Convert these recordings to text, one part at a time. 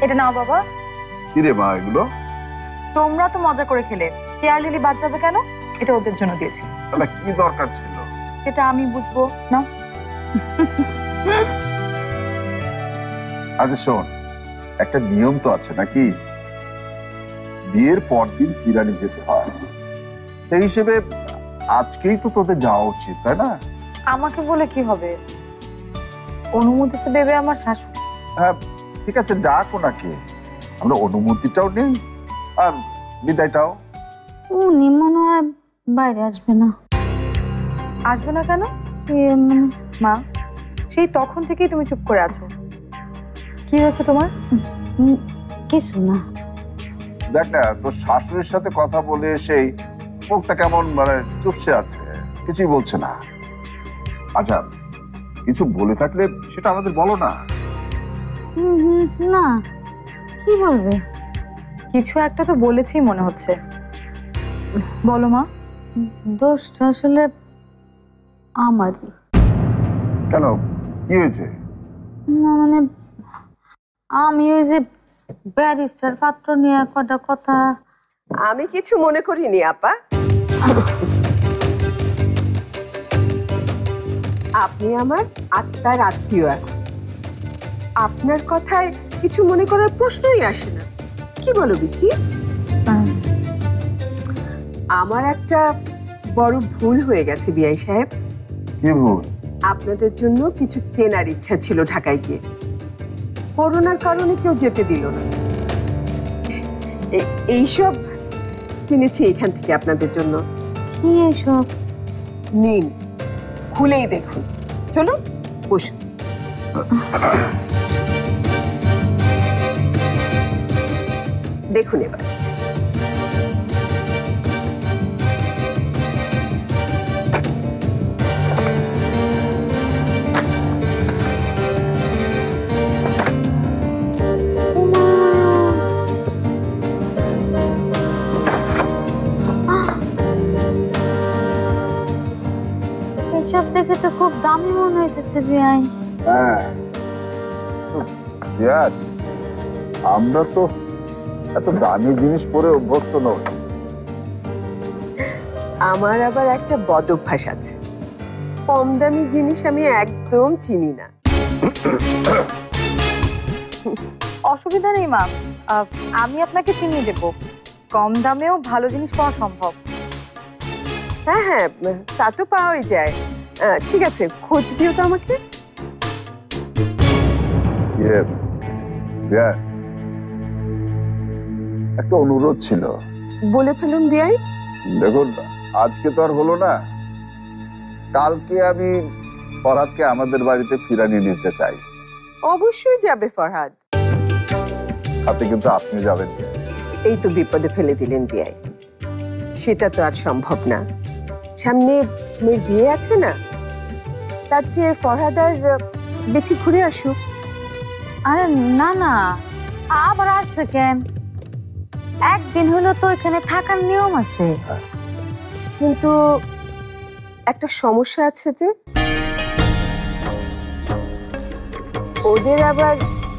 এটা নাও বাবা। কি রে মা এগুলো? তোমরা তো মজা করে খেলে, কেয়ার লিলি বাদ যাবে কেন? এটা ওদের জন্য দিয়েছি। তাহলে কি দরকার ছিল? সেটা আমি বুঝবো না। আচ্ছা শোন, একটা নিয়ম তো আছে নাকি? বিয়ের পর দিন ফিরানি যেতে হয়, সেই হিসেবে আজকেই তো তোদের যাওয়া উচিত, তাই না? আমাকে বলে কি হবে? অনুমতি তো দেবে আমার শাশুড়ি। হ্যাঁ ঠিক আছে, ডাক ওনাকে, আমরা অনুমতিটাও নেই আর বিদায়টাও। উনি মনে হয় বাইরে আসবে না। আসবে না কেন? মা, সেই তখন থেকেই তুমি চুপ করে আছো, কি হয়েছে তোমার? কিছু না। দেখ না, তোর শাশুড়ির সাথে কথা বলে সেই মুখটা কেমন মানে চুপসে আছে, কিছুই বলছে না। আচ্ছা কিছু বলে থাকলে সেটা আমাদের বলো না। না, কি বলবে? কিছু একটা তো বলেছি মনে হচ্ছে, বলো মা। দোষটা আসলে আমারই। কেন, কি হয়েছে? না মানে আমি ওই যে ব্যারিস্টার পাত্র নিয়ে কটা কথা। আমি কিছু মনে করিনি আপা। আপনি আমার আত্মার আত্মীয়, এখন আপনার কথায় কিছু মনে করার প্রশ্নই আসে না। কি বলো বিথি? আমার একটা বড় ভুল হয়ে গেছে বিআই সাহেব। কি ভুল? আপনাদের জন্য কিছু কেনার ইচ্ছা ছিল ঢাকায় গিয়ে, করোনার কারণে কেউ যেতে দিল না। এইসব কিনেছি এখান থেকে আপনাদের জন্য। কি এইসব? নিন, খুলেই দেখুন। চলুন বসুন। দেখুন এবার। এসব দেখে তো খুব দামি মনে হইতেছে বিআই। হ্যাঁ আমরা তো এত দামি জিনিস পরে অভ্যস্ত নই। আমার আবার একটা বদ অভ্যাস আছে, কম দামি জিনিস আমি একদম চিনি না। অসুবিধা নেই মা, আমি আপনাকে চিনিয়ে দেব, কম দামেও ভালো জিনিস পাওয়া সম্ভব। হ্যাঁ হ্যাঁ, তা তো পাওয়াই যায়। ঠিক আছে, খোঁজ দিও তো আমাকে। একটা অনুরোধ ছিল। বলে ফেলুন বিআই। দেখুন আজকে তো আর হলো না, কালকে আমি ফরহাদকে আমাদের বাড়িতে ফিরানি নিতে চাই। অবশ্যই যাবে ফরহাদ, সাথে কিন্তু আপনি যাবেন। এই তো বিপদে ফেলে দিলেন বিআই, সেটা তো আর সম্ভব না। সামনে মেয়ের বিয়ে আছে না, তার চেয়ে ফরহাদ আর বিথি ঘুরে আসুক। আরে না না, আবার আসবে কেন? একদিন হলো তো এখানে থাকার নিয়ম আছে। কিন্তু একটা সমস্যা আছে যে, ওদের আবার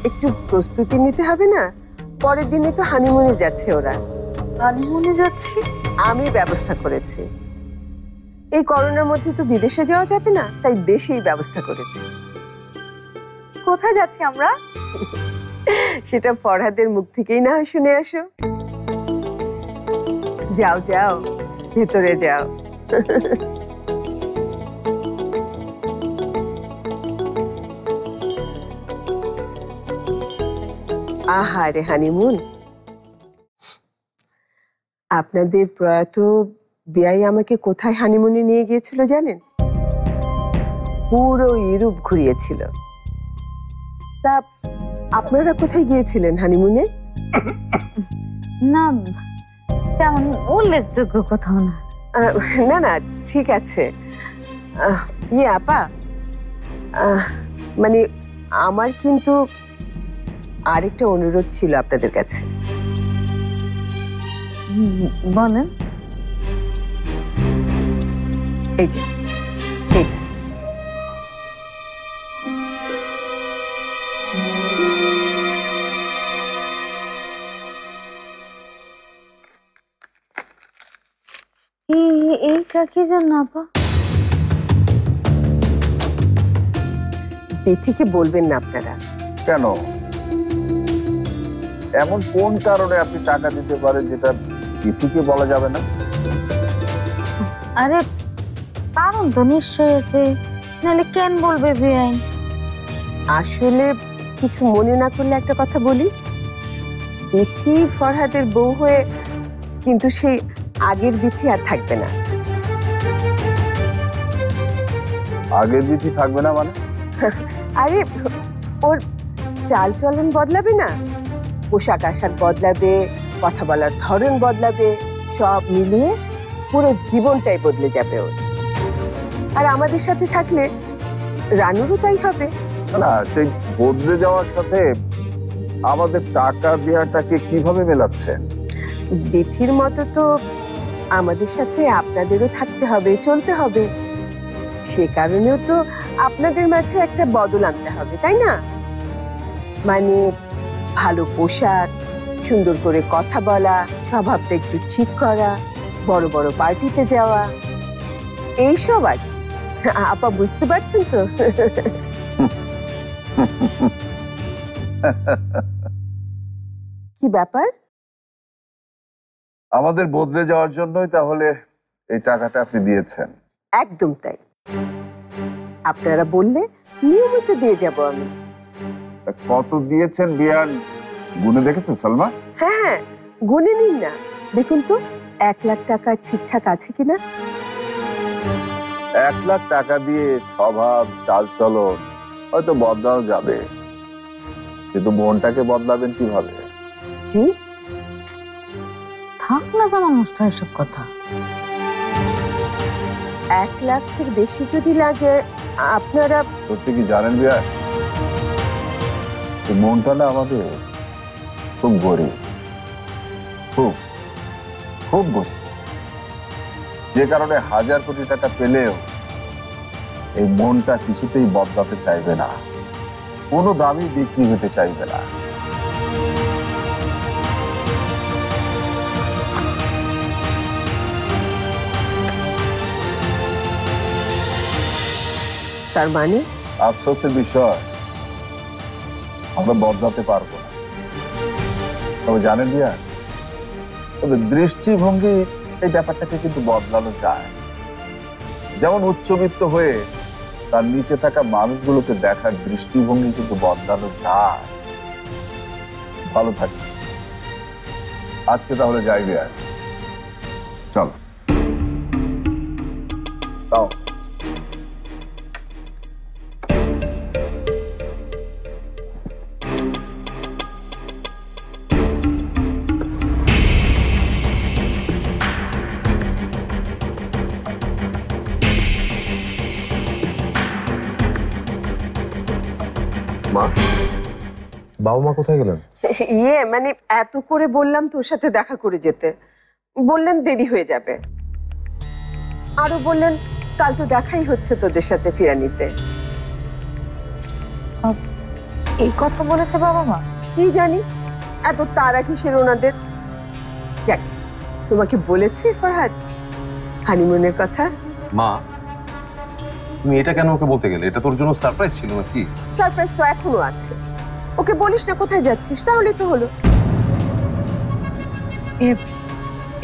একটু প্রস্তুতি নিতে হবে না? পরের দিনে তো হানিমুনে যাচ্ছে ওরা। হানিমুনে যাচ্ছি? আমি ব্যবস্থা করেছি। এই করোনার মধ্যে তো বিদেশে যাওয়া যাবে না, তাই দেশেই ব্যবস্থা করেছি। কোথায় যাচ্ছি আমরা? সেটা ফরহাদের মুখ থেকেই না শুনে আসো। যাও যাও, ভেতরে যাও। আহারে হানিমুন। আপনাদের প্রয়াত বিআই আমাকে কোথায় হানিমুনে নিয়ে গিয়েছিল জানেন? পুরো ইউরোপ ঘুরিয়েছিল। তা আপনারা কোথায় গিয়েছিলেন হানিমুনে? না তেমন উল্লেখযোগ্য কোথাও না। না না ঠিক আছে। ইয়ে আপা, মানে আমার কিন্তু আরেকটা অনুরোধ ছিল আপনাদের কাছে। বলেন। এই যে এইটা, কি জন্য আপা? বেথিকে বলবেন না আপনারা। কেন? এমন কোন কারণে আপনি টাকা দিতে পারেন যেটা তিথিকে বলা যাবে না? আরে কারণ তো নিশ্চয় আছে, নাহলে কেন বলবে বেআইন? আসলে কিছু মনে না করলে একটা কথা বলি। বিথি ফরহাদের বউ হয়ে কিন্তু সেই আগের বিথি আর থাকবে না। আগের বিথি থাকবে না মানে? আরে ওর চাল চলন বদলাবে না, পোশাক আশাক বদলাবে, কথা বলার ধরন বদলাবে, সব মিলিয়ে পুরো জীবনটাই বদলে যাবে ওর। আর আমাদের সাথে থাকলে রানুরও তাই হবে। না, সেই বদলে যাওয়ার সাথে আমাদের টাকা দেওয়াটাকে কিভাবে মেলাচ্ছেন? বিথির মতো তো আমাদের সাথে আপনাদেরও থাকতে হবে, চলতে হবে। সে কারণেও তো আপনাদের মাঝে একটা বদল আনতে হবে, তাই না? মানে ভালো পোশাক, সুন্দর করে কথা বলা, স্বভাবটা একটু ঠিক করা, বড় বড় পার্টিতে যাওয়া, এইসব আর কি। আপা বুঝতে পারছেন তো? কি ব্যাপার? আমাদের বদলে যাওয়ার জন্যই তাহলে এই টাকাটা আপনি দিয়েছেন? একদম তাই। আপনারা বললে নিয়মিত দিয়ে যাব আমি। তা কত দিয়েছেন বিয়ান গুনে দেখেছেন সালমা? হ্যাঁ হ্যাঁ, গুনে নিন না, দেখুন তো 1 লাখ টাকা ঠিকঠাক আছে কিনা। 1 লাখ টাকা দিয়ে স্বভাব চাল চলন হয়তো বদলানো যাবে, কিন্তু মনটাকে বদলাবেন কিভাবে? জি, থাক না জামা মুস্তাহ এসব কথা। 1 লাখের বেশি যদি লাগে আপনারা। সত্যি কি জানেন বিয়ান, এই মনটা না আমাদের খুব গরিব, খুব খুব গরিব, যে কারণে 1000 কোটি টাকা পেলেও এই মনটা কিছুতেই বদলাতে চাইবে না, কোনো দামই বিক্রি হতে চাইবে না। তার মানে আফসোসের বিষয়, আমরা বদলাতে পারবো না। তবে জানেন দিয়া, তবে দৃষ্টিভঙ্গি এই ব্যাপারটাকে কিন্তু বদলানো যায়। যেমন উচ্চবিত্ত হয়ে তার নিচে থাকা মানুষগুলোকে দেখার দৃষ্টিভঙ্গি কিন্তু বদলানো যায়। ভালো থাকি, আজকে তাহলে যাই বিয়ার, চল তাও। মা, বাবা মা কোথায় গেলেন? মানে এত করে বললাম তোর সাথে দেখা করে যেতে, বললেন দেরি হয়ে যাবে। আরো বললেন কাল তো দেখাই হচ্ছে তোদের সাথে ফিরানিতে। এই কথা বলেছে বাবা মা? কি জানি এত তারা কিসের ওনাদের। যাক, তোমাকে বলেছি ফরহাদ হানিমুনের কথা? মা, তুমি এটা কেন ওকে বলতে গেলে? এটা তোর জন্য সারপ্রাইজ ছিল নাকি? সারপ্রাইজ তো এখনো আছে। ওকে বলিস না কোথায় যাচ্ছিস, তাহলেই তো হলো।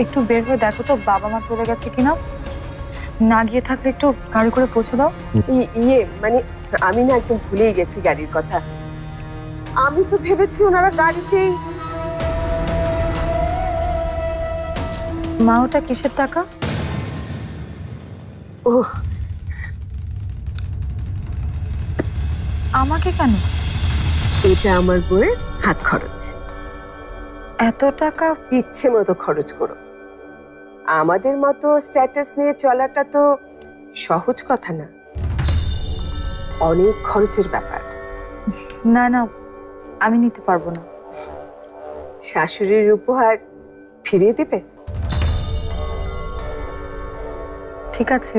একটু বের হয়ে দেখো তো বাবা মা চলে গেছে কিনা, না গিয়ে থাকলে একটু গাড়ি করে পৌঁছে দাও। মানে আমি না একদম ভুলেই গেছি গাড়ির কথা। আমি তো ভেবেছি ওনারা গাড়িতেই। মা, ওটা কিসের টাকা? ও, আমাকে কেন? এটা আমার বইয়ের হাত খরচ। এত টাকা? ইচ্ছে মতো খরচ করো। আমাদের মতো স্ট্যাটাস নিয়ে চলাটা তো সহজ কথা না, অনেক খরচের ব্যাপার। না না, আমি নিতে পারবো না। শাশুড়ির উপহার ফিরিয়ে দিবে? ঠিক আছে,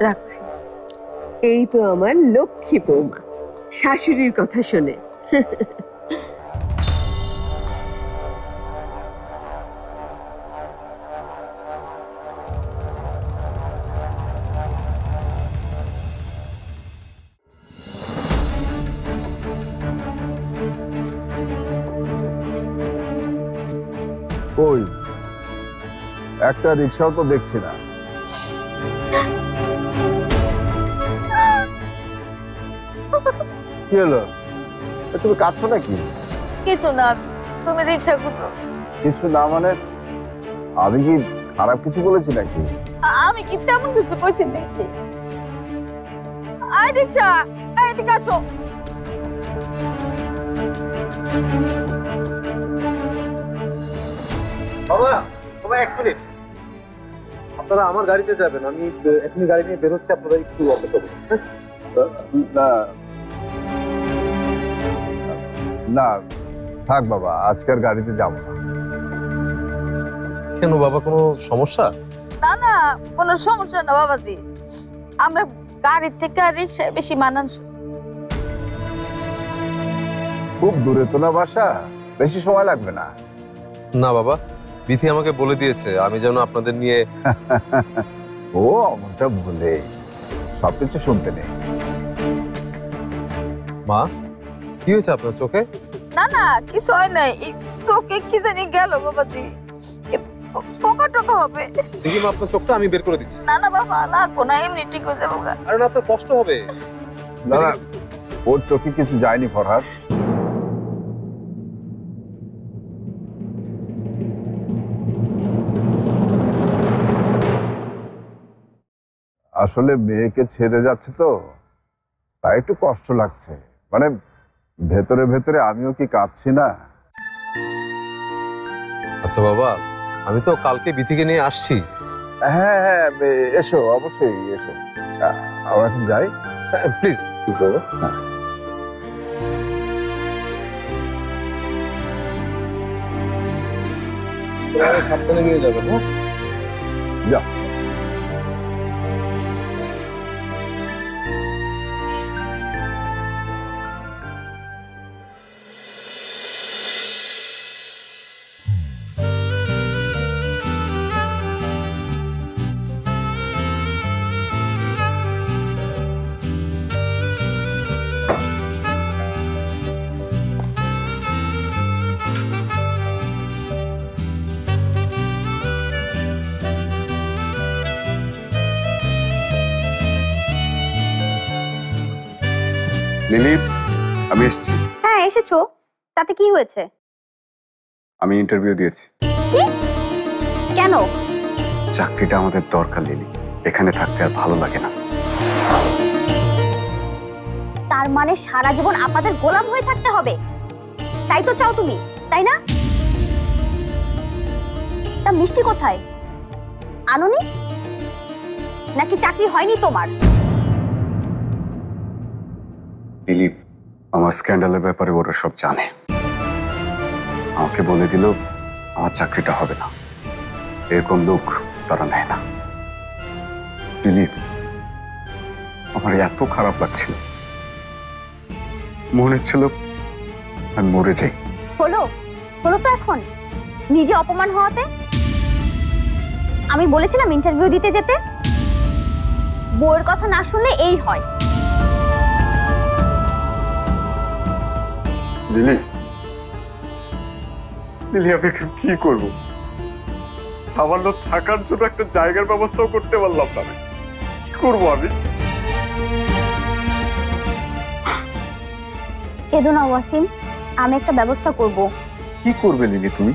রাখছি। এই তো আমার লক্ষ্মী বৌমা, শাশুড়ির কথা শোনে। কই একটা রিক্সাও তো দেখছি না। কি হলো, তুমি কাঁদছো নাকি? কিছু না, তুমি রিক্সা খুঁজো। কিছু না মানে আমি কি খারাপ কিছু বলেছি নাকি? আমি কি তেমন কিছু কইছি নাকি? আয় রিক্সা, আয় এদিকে আসো। বাবা, বাবা 1 মিনিট। আপনারা আমার গাড়িতে যাবেন, আমি এখনই গাড়ি নিয়ে বের হচ্ছি, আপনারা একটু অপেক্ষা করুন। না না থাক বাবা, আজকের গাড়িতে যাব না। কেন বাবা, কোনো সমস্যা? না না, কোনো সমস্যা না বাবাজি, আমরা গাড়ির থেকে রিক্সায় বেশি মানানসই। খুব দূরে তো না বাসা, বেশি সময় লাগবে না। না বাবা, বিথি আমাকে বলে দিয়েছে আমি যেন আপনাদের নিয়ে। ও আমারটা বলে সবকিছু শুনতে নেই। মা, কি হয়েছে আপনার চোখে? না না, কিছু হয় নাই, এই চোখে কি জানি গেল বাবাজি, পোকা টোকা হবে। দেখি মা, আপনার চোখটা আমি বের করে দিচ্ছি। না না বাবা, লাগবো না, এমনি ঠিক হয়ে যাবো। আরে না, আপনার কষ্ট হবে। না না, ওর চোখে কিছু যায়নি ফরহাদ। আসলে মেয়েকে ছেড়ে যাচ্ছে তো, তাই একটু কষ্ট লাগছে। মানে ভেতরে ভেতরে আমিও কি কাঁদছি না? আচ্ছা বাবা, আমি তো কালকে বিথিকে নিয়ে আসছি। হ্যাঁ হ্যাঁ, এসো, অবশ্যই এসো। আমরা এখন যাই। প্লিজ প্লিজ বাবা। সাবধানে নিয়ে যাবেন। হ্যাঁ, যা। লিলি, আমি এসেছি। হ্যাঁ এসেছো, তাতে কি হয়েছে? আমি ইন্টারভিউ দিয়েছি। কেন? চাকরিটা আমাদের দরকার লিলি, এখানে থাকতে আর ভালো লাগে না। তার মানে সারা জীবন আপনাদের গোলাম হয়ে থাকতে হবে, তাই তো চাও তুমি, তাই না? তা মিষ্টি কোথায়? আনোনি নাকি চাকরি হয়নি তোমার? লিলি, আমার স্ক্যান্ডালের ব্যাপারে ওরা সব জানে। আমাকে বলে দিল আমার চাকরিটা হবে না, এরকম লোক তারা নেয় না। লিলি, আমার এত খারাপ লাগছিল, মনে হচ্ছিল আমি মরে যাই। হলো হলো তো এখন নিজে অপমান হওয়াতে? আমি বলেছিলাম ইন্টারভিউ দিতে যেতে, বউয়ের কথা না শুনলে এই হয়। লিলি, লিলি, আমি এখন কি করব? আমার লোক থাকার জন্য একটা জায়গার ব্যবস্থাও করতে পারলাম না, কি করবো আমি? কেঁদো না ওয়াসিম, আমি একটা ব্যবস্থা করব। কি করবে লিলি তুমি?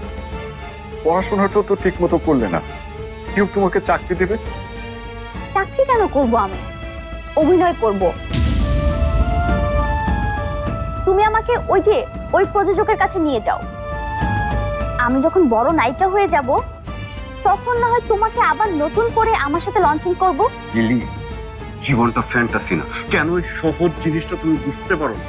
পড়াশোনাটাও তো ঠিক মতো করলে না, কেউ তোমাকে চাকরি দেবে? চাকরি কেন করব, আমি অভিনয় করব। তুমি আমাকে ওই প্রযোজকের কাছে নিয়ে যাও, আমি যখন বড় নায়িকা হয়ে যাব তখন না হয় তোমাকে আবার নতুন করে আমার সাথে লঞ্চিং করব। লিলি, জীবনটা ফ্যান্টাসি না, কেন এই সহজ জিনিসটা তুমি বুঝতে পারো না?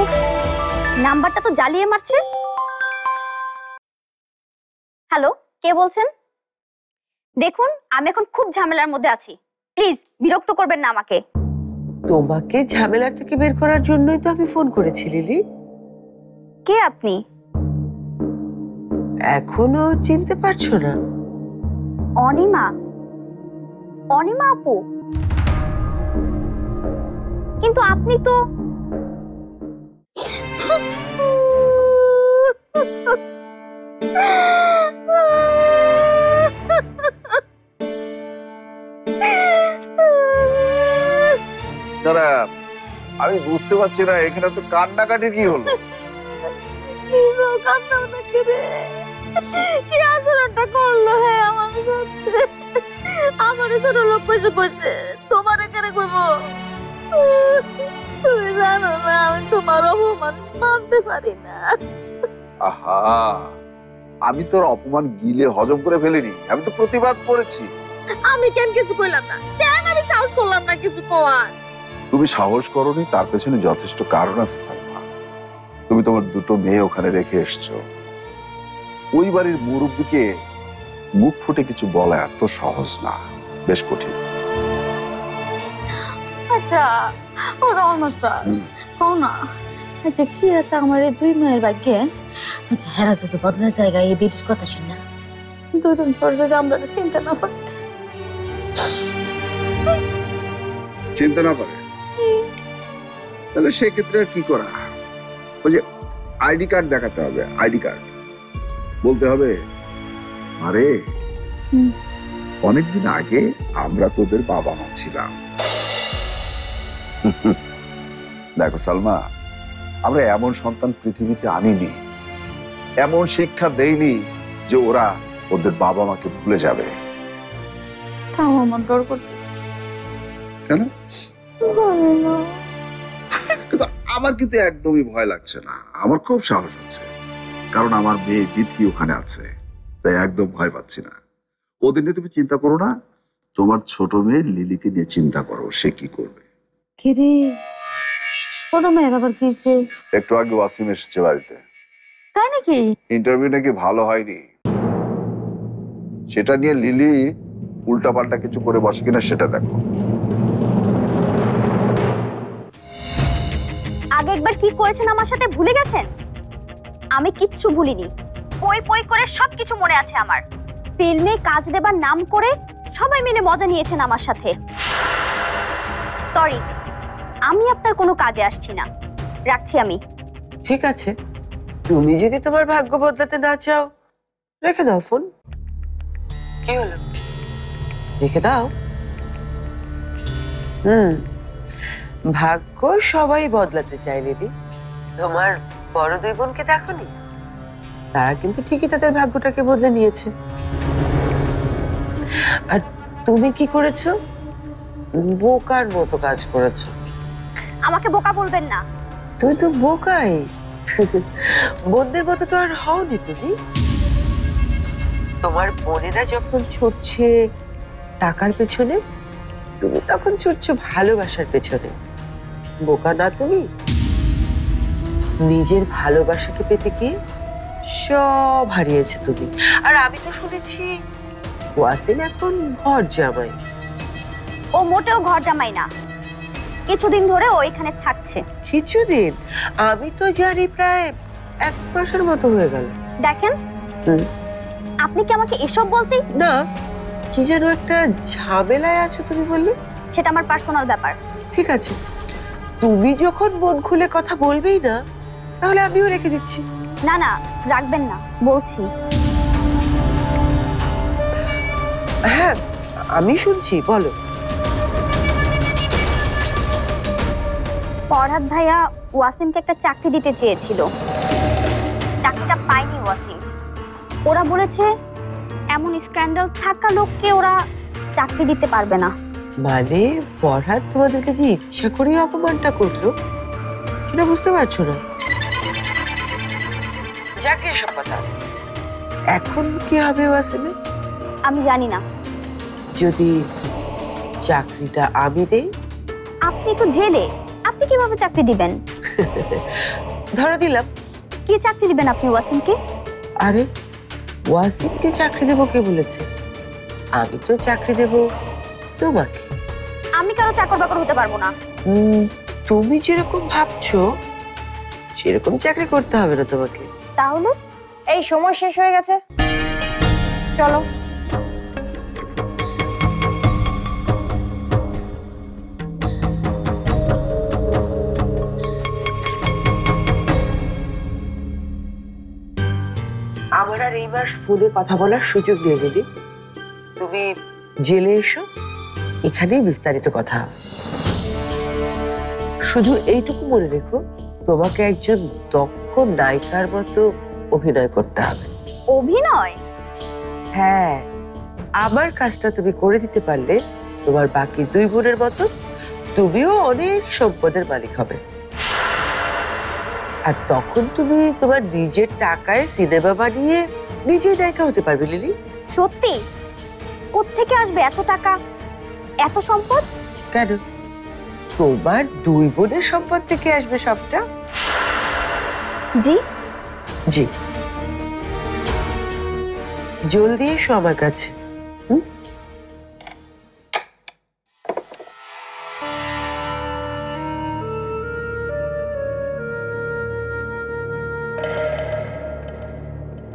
উফ, নাম্বারটা তো জ্বালিয়ে মারছে। হ্যালো, কে বলছেন? দেখুন আমি এখন খুব ঝামেলার মধ্যে আছি, প্লিজ বিরক্ত করবেন না আমাকে। তোমাকে ঝামেলা থেকে বের করার জন্যই তো আমি ফোন করেছি লিলি। কে আপনি? এখনো চিনতে পারছো না? অনিমা, অনিমা আপু, কিন্তু আপনি তো দাঁড়া, আমি বুঝতে পারছি না এখানে তো কান্নাকাটির কি হলো? কি আচরণটা করলো হ্যাঁ আমার সাথে? আমার ছোট লোক কইছে কইছে তোমার এখানে কইব? তুমি জানো না আমি তোমার অপমান মানতে পারি না। আহা, আমি তোর অপমান গিলে হজম করে ফেলিনি, আমি তো প্রতিবাদ করেছি। আমি কেন কিছু কইলাম না? কেন আমি সাহস করলাম না কিছু কওয়ার? তুমি সাহস করনি, তার পেছনে যথেষ্ট কারণ আছে সালমা। তুমি তোমার দুটো মেয়ে ওখানে রেখে এসছো। ওই বাড়ির মুরব্বীকে মুখ ফুটে কিছু বলা এত সহজ না, বেশ কঠিন। আচ্ছা ও মাস্টার কও না, আচ্ছা কি আছে আমার এই দুই মেয়ের ভাগ্যে? আচ্ছা হেরা যদি বদলা জায়গায় এই বেটির কথা শুন না, দুদিন পর যদি আমরা চিন্তা না পাই। চিন্তা না করে তাহলে সেক্ষেত্রে আর কি করা? ওই যে আইডি কার্ড দেখাতে হবে, আইডি কার্ড বলতে হবে আরে অনেকদিন আগে আমরা তোদের বাবা মা ছিলাম। দেখো সালমা, আমরা এমন সন্তান পৃথিবীতে আনিনি, এমন শিক্ষা দেইনি যে ওরা ওদের বাবা মাকে ভুলে যাবে। তাও আমার ডর করতেছে। কেন? জানি না। কিন্তু আমার কিন্তু একদমই ভয় লাগছে না, আমার খুব সাহস আছে, কারণ আমার মেয়ে বিথি ওখানে আছে, তাই একদম ভয় পাচ্ছি না। ওদের নিয়ে তুমি চিন্তা করো না, তোমার ছোট মেয়ে লিলিকে নিয়ে চিন্তা করো, সে কি করবে। কি রে ছোট মেয়ের আবার কি হয়েছে? একটু আগে ওয়াসিম এসেছে বাড়িতে। তাই নাকি? ইন্টারভিউ নাকি ভালো হয়নি, সেটা নিয়ে লিলি উল্টাপাল্টা কিছু করে বসে কিনা সেটা দেখো। আগে একবার কি করেছেন আমার সাথে ভুলে গেছেন? আমি কিচ্ছু ভুলিনি, পই পই করে সবকিছু মনে আছে আমার। ফিল্মে কাজ দেবার নাম করে সবাই মিলে মজা নিয়েছেন আমার সাথে। সরি, আমি আপনার কোনো কাজে আসছি না, রাখছি আমি। ঠিক আছে, তুমি যদি তোমার ভাগ্য বদলাতে না চাও রেখে দাও ফোন। কি হলো, রেখে দাও। ভাগ্য সবাই বদলাতে চায় দিদি। তোমার বড় দুই বোনকে দেখোনি? তারা কিন্তু ঠিকই তাদের ভাগ্যটাকে বদলে নিয়েছে। আর তুমি কি করেছো? বোকার মতো কাজ করেছো। আমাকে বোকা বলবেন না। তুমি তো বোকাই, বোনদের মতো তো আর হওনি তুমি। তোমার বোনেরা যখন ছুটছে টাকার পেছনে, তুমি তখন ছুটছো ভালোবাসার পেছনে। বোকা না তুমি? নিজের ভালোবাসাকে পেতে গিয়ে সব হারিয়েছে তুমি। আর আমি তো শুনেছি ওয়াসিম এখন ঘর জামাই। ও মোটেও ঘর জামাই না, কিছুদিন ধরে ও এখানে থাকছে। কিছুদিন? আমি তো জানি প্রায় 1 মাসের মতো হয়ে গেল। দেখেন, আপনি কি আমাকে এসব বলতেই? না, কি যেন একটা ঝামেলায় আছো তুমি বললে। সেটা আমার পার্সোনাল ব্যাপার। ঠিক আছে, তুমি যখন মন খুলে কথা বলবেই না, তাহলে আমিও রেখে দিচ্ছি। না না, রাখবেন না বলছি। হ্যাঁ, আমি শুনছি, বলো। ফরহাদ ভাইয়া ওয়াসিমকে একটা চাকরি দিতে চেয়েছিল, চাকরিটা পায়নি ওয়াসিম। ওরা বলেছে এমন স্ক্যান্ডাল থাকা লোককে ওরা চাকরি দিতে পারবে না। মানে ফরহাদ তোমাদেরকে যে ইচ্ছা করে অপমানটা করলো সেটা বুঝতে পারছো না? যাকে এসব কথা, এখন কি হবে ওয়াসিমে? আমি জানি না। যদি চাকরিটা আমি দেই? আপনি তো জেলে, আপনি কিভাবে চাকরি দিবেন? ধরো দিলাম। কি চাকরি দিবেন আপনি ওয়াসিমকে? আরে ওয়াসিমকে চাকরি দেবো কে বলেছে? আমি তো চাকরি দেব তোমাকে। আমি কারো চাকর বাকর হতে পারবো না। তুমি যেরকম ভাবছো সেরকম চাকরি করতে হবে না তোমাকে। তাহলে এই সময় শেষ হয়ে গেছে, চলো। আমার আর এই মাস ফোনে কথা বলার সুযোগ নিয়ে গেলি, তুমি জেলে এসো, এখানেই বিস্তারিত কথা হবে। শুধু এইটুকু মনে রেখো, তোমাকে একজন দক্ষ নায়িকার মতো অভিনয় করতে হবে। অভিনয়? হ্যাঁ, আমার কাজটা তুমি করে দিতে পারলে তোমার বাকি দুই বোনের মতো তুমিও অনেক সম্পদের মালিক হবে। আর তখন তুমি তোমার নিজের টাকায় সিনেমা বানিয়ে নিজেই নায়িকা হতে পারবে লিলি। সত্যি? কোত্থেকে আসবে এত টাকা, এত সম্পদ? কেন, তোমার দুই বোনের সম্পদ থেকে আসবে সবটা। জি জি, জলদি এসো আমার কাছে।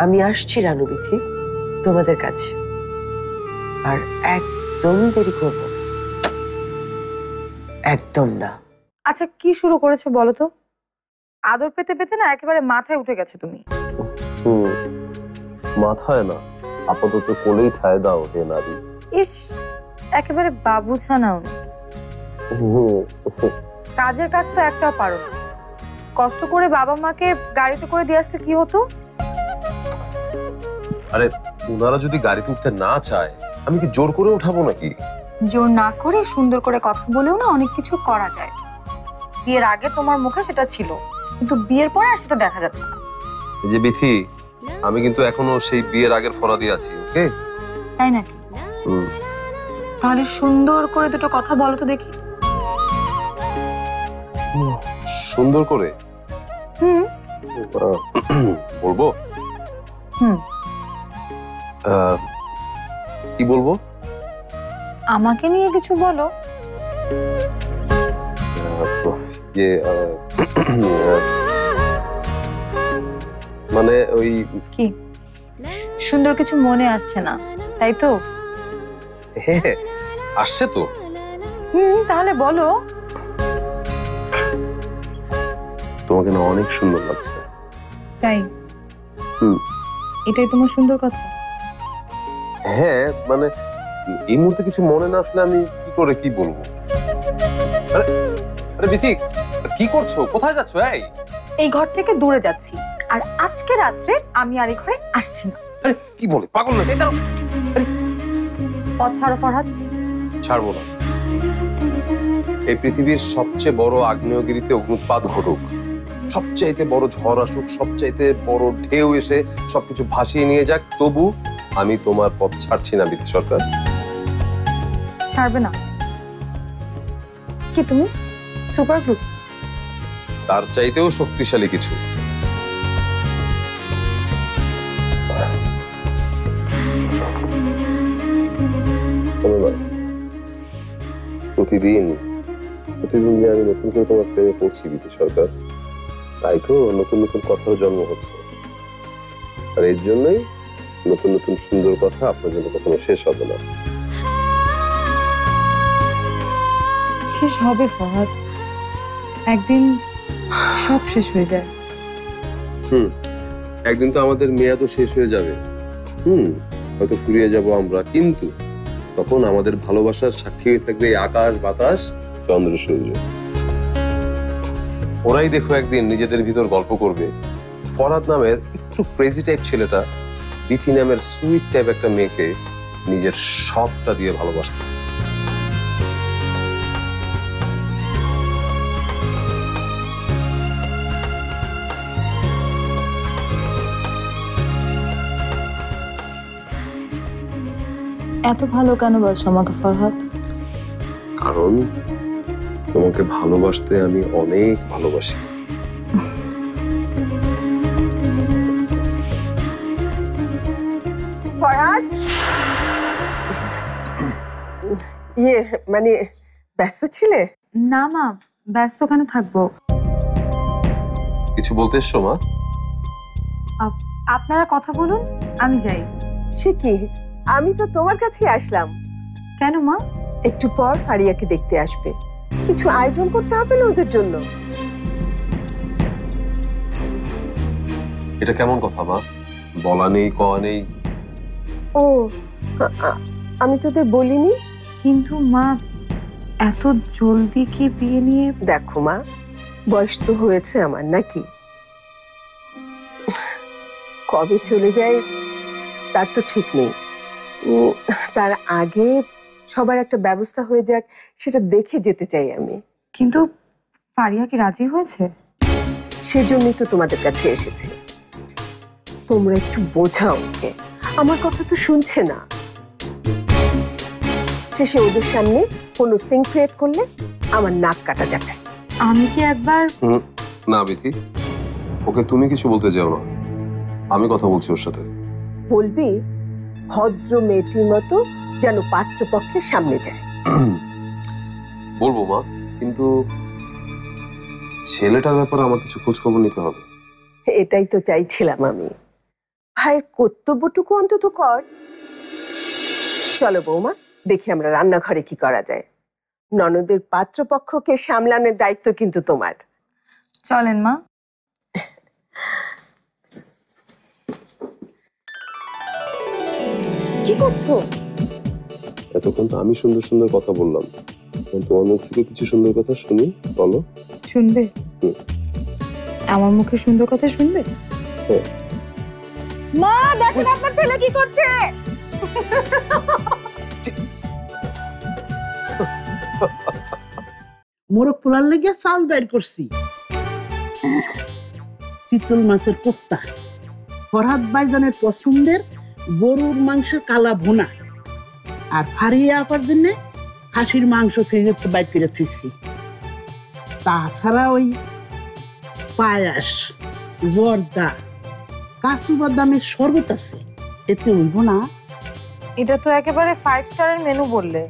আমি আসছি রানুবিথি তোমাদের কাছে, আর একদম দেরি করব না। একদম না। আচ্ছা, কি শুরু করেছো বলো তো? আদর পেতে পেতে না একেবারে মাথায় উঠে গেছো তুমি। মাথায় না, আপাতত কোলেই ঠায় দাও হে নারী। ইস, একেবারে বাবু ছানাও। কাজের কাজ তো একটাও পারো না। কষ্ট করে বাবা মাকে গাড়িতে করে দিয়ে আসলে কি হতো? আরে ওনারা যদি গাড়িতে উঠতে না চায়, আমি কি জোর করে উঠাবো নাকি? জোর না করে সুন্দর করে কথা বলেও না অনেক কিছু করা যায়। বিয়ের আগে তোমার মুখে সেটা ছিল, কিন্তু বিয়ের পরে আর সেটা দেখা যাচ্ছে না। এই যে বিথি, আমি কিন্তু এখনো সেই বিয়ের আগের ফরাদি আছি, ওকে? তাই নাকি? তাহলে সুন্দর করে দুটো কথা বলো তো দেখি। সুন্দর করে বলবো? কি বলবো? আমাকে নিয়ে কিছু বলো। মানে ওই কি সুন্দর কিছু মনে আসছে না, তাই তো? হ্যাঁ, আসছে তো। তাহলে বলো। তোমাকে না অনেক সুন্দর লাগছে। তাই? এটাই তোমার সুন্দর কথা? হ্যাঁ, মানে এই মুহূর্তে কিছু মনে না আসলে আমি কি করে কি বলবো? আরে বিথি, কি করছো? কোথায় যাচ্ছো? এই ঘর থেকে দূরে যাচ্ছি, আর আজকে রাত্রে আমি আর এই ঘরে আসছি না। আরে কি বলে, পাগল নাকি? পথ ছাড়ো ফরহাদ। ছাড়বো না। এই পৃথিবীর সবচেয়ে বড় আগ্নেয়গিরিতে অগ্নুৎপাত ঘটুক, সবচাইতে বড় ঝড় আসুক, সবচাইতে বড় ঢেউ এসে সবকিছু ভাসিয়ে নিয়ে যাক, তবু আমি তোমার পথ ছাড়ছি না বিথি সরকার। ছাড়বে না? কি তুমি সুপার গ্রুপ? তার চাইতেও শক্তিশালী কিছু। প্রতিদিন যে আমি নতুন করে তোমার প্রেমে পড়ছি বিথি সরকার, তাই তো নতুন নতুন কথার জন্ম হচ্ছে। আর এর জন্যই নতুন নতুন সুন্দর কথা আপনার জন্য কখনো শেষ হবে না। শেষ হবে ফরহাদ, একদিন সব শেষ হয়ে যায়। একদিন তো আমাদের মেয়াদও শেষ হয়ে যাবে। হয়তো ফুরিয়ে যাব আমরা, কিন্তু তখন আমাদের ভালোবাসার সাক্ষী হয়ে থাকবে এই আকাশ বাতাস চন্দ্র সূর্য। ওরাই দেখো একদিন নিজেদের ভিতর গল্প করবে, ফরহাদ নামের একটু ক্রেজি টাইপ ছেলেটা বিথি নামের সুইট টাইপ একটা মেয়েকে নিজের সবটা দিয়ে ভালোবাসত। এত ভালো কেন বলছো আমাকে ফরহাদ? কারণ তোমাকে ভালোবাসতে আমি অনেক ভালোবাসি। ফরহাদ, ইয়ে মানে ব্যস্ত ছিলে? না মা, ব্যস্ত কেন থাকবো? কিছু বলতে এসছো মা? আপনারা কথা বলুন, আমি যাই। সে কি, আমি তো তোমার কাছে আসলাম। কেন মা? একটু পর ফারিয়াকে দেখতে আসবে, কিছু আয়োজন করতে হবে না ওদের জন্য? এটা কেমন কথা মা? বলা নেই কওয়া নেই। ও আমি তোদের বলিনি। কিন্তু মা, এত জলদি কি বিয়ে নিয়ে? দেখো মা, বয়স তো হয়েছে আমার, নাকি? কবে চলে যায় তার তো ঠিক নেই। তার আগে সবার একটা ব্যবস্থা হয়ে যাক, সেটা দেখে যেতে চাই আমি। কিন্তু ফারিয়া কি রাজি হয়েছে? সেজন্যই তো তোমাদের কাছে এসেছি। তোমরা একটু বোঝাও ওকে, আমার কথা তো শুনছে না। শেষে ওদের সামনে কোনো সিন ক্রিয়েট করলে আমার নাক কাটা যাবে। আমি কি একবার... না বিথি, ওকে তুমি কিছু বলতে যাও না, আমি কথা বলছি ওর সাথে। বলবি ভদ্র মেয়েটির মতো যেন পাত্রপক্ষের সামনে যায়। বলবো মা, কিন্তু ছেলেটার ব্যাপারে আমার কিছু খোঁজ খবর নিতে হবে। এটাই তো চাইছিলাম আমি। ভাইয়ের কর্তব্যটুকু অন্তত কর। চলো বৌমা, দেখি আমরা রান্নাঘরে কি করা যায়। ননদের পাত্রপক্ষকে সামলানোর দায়িত্ব কিন্তু তোমার। চলেন মা। কি করছো? এতক্ষণ তো আমি সুন্দর সুন্দর কথা বললাম, তোমার মুখ থেকে কিছু সুন্দর কথা শুনি, বলো। শুনবে? আমার মুখে সুন্দর কথা শুনবে? মা দেখেন আপনার ছেলে কি করছে। মোরগ পোলার লেগে চাল বের করছি, চিতল মাছের কোফতা, ফরহাদ ভাইজানের পছন্দের গরুর মাংস কালা ভুনা, আর ফারিয়া আপার জন্য খাসির মাংস ফ্রিজে বাইর করে ফিরছি। তাছাড়া ওই পায়াস, জর্দা, কাজু বাদামের শরবত আছে, এতে হইব না? এটা তো একেবারে 5 স্টারের মেনু বললে।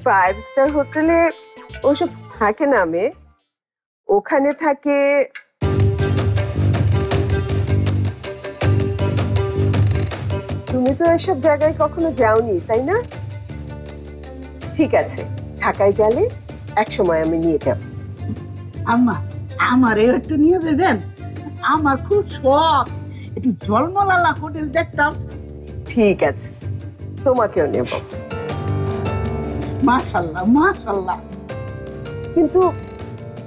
5 স্টার হোটেলে ওসব থাকে না মেয়ে, ওখানে থাকে তুমি তো এসব জায়গায় কখনো যাওনি, তাই না? ঠিক আছে, ঢাকায় গেলে একসময় আমি নিয়ে যাব। আম্মা, আমার একটু নিয়ে দেবেন? আমার খুব শখ একটু ঝলমলালা হোটেল দেখতাম। ঠিক আছে, তোমাকেও নেব। মাশাআল্লাহ মাশাআল্লাহ। কিন্তু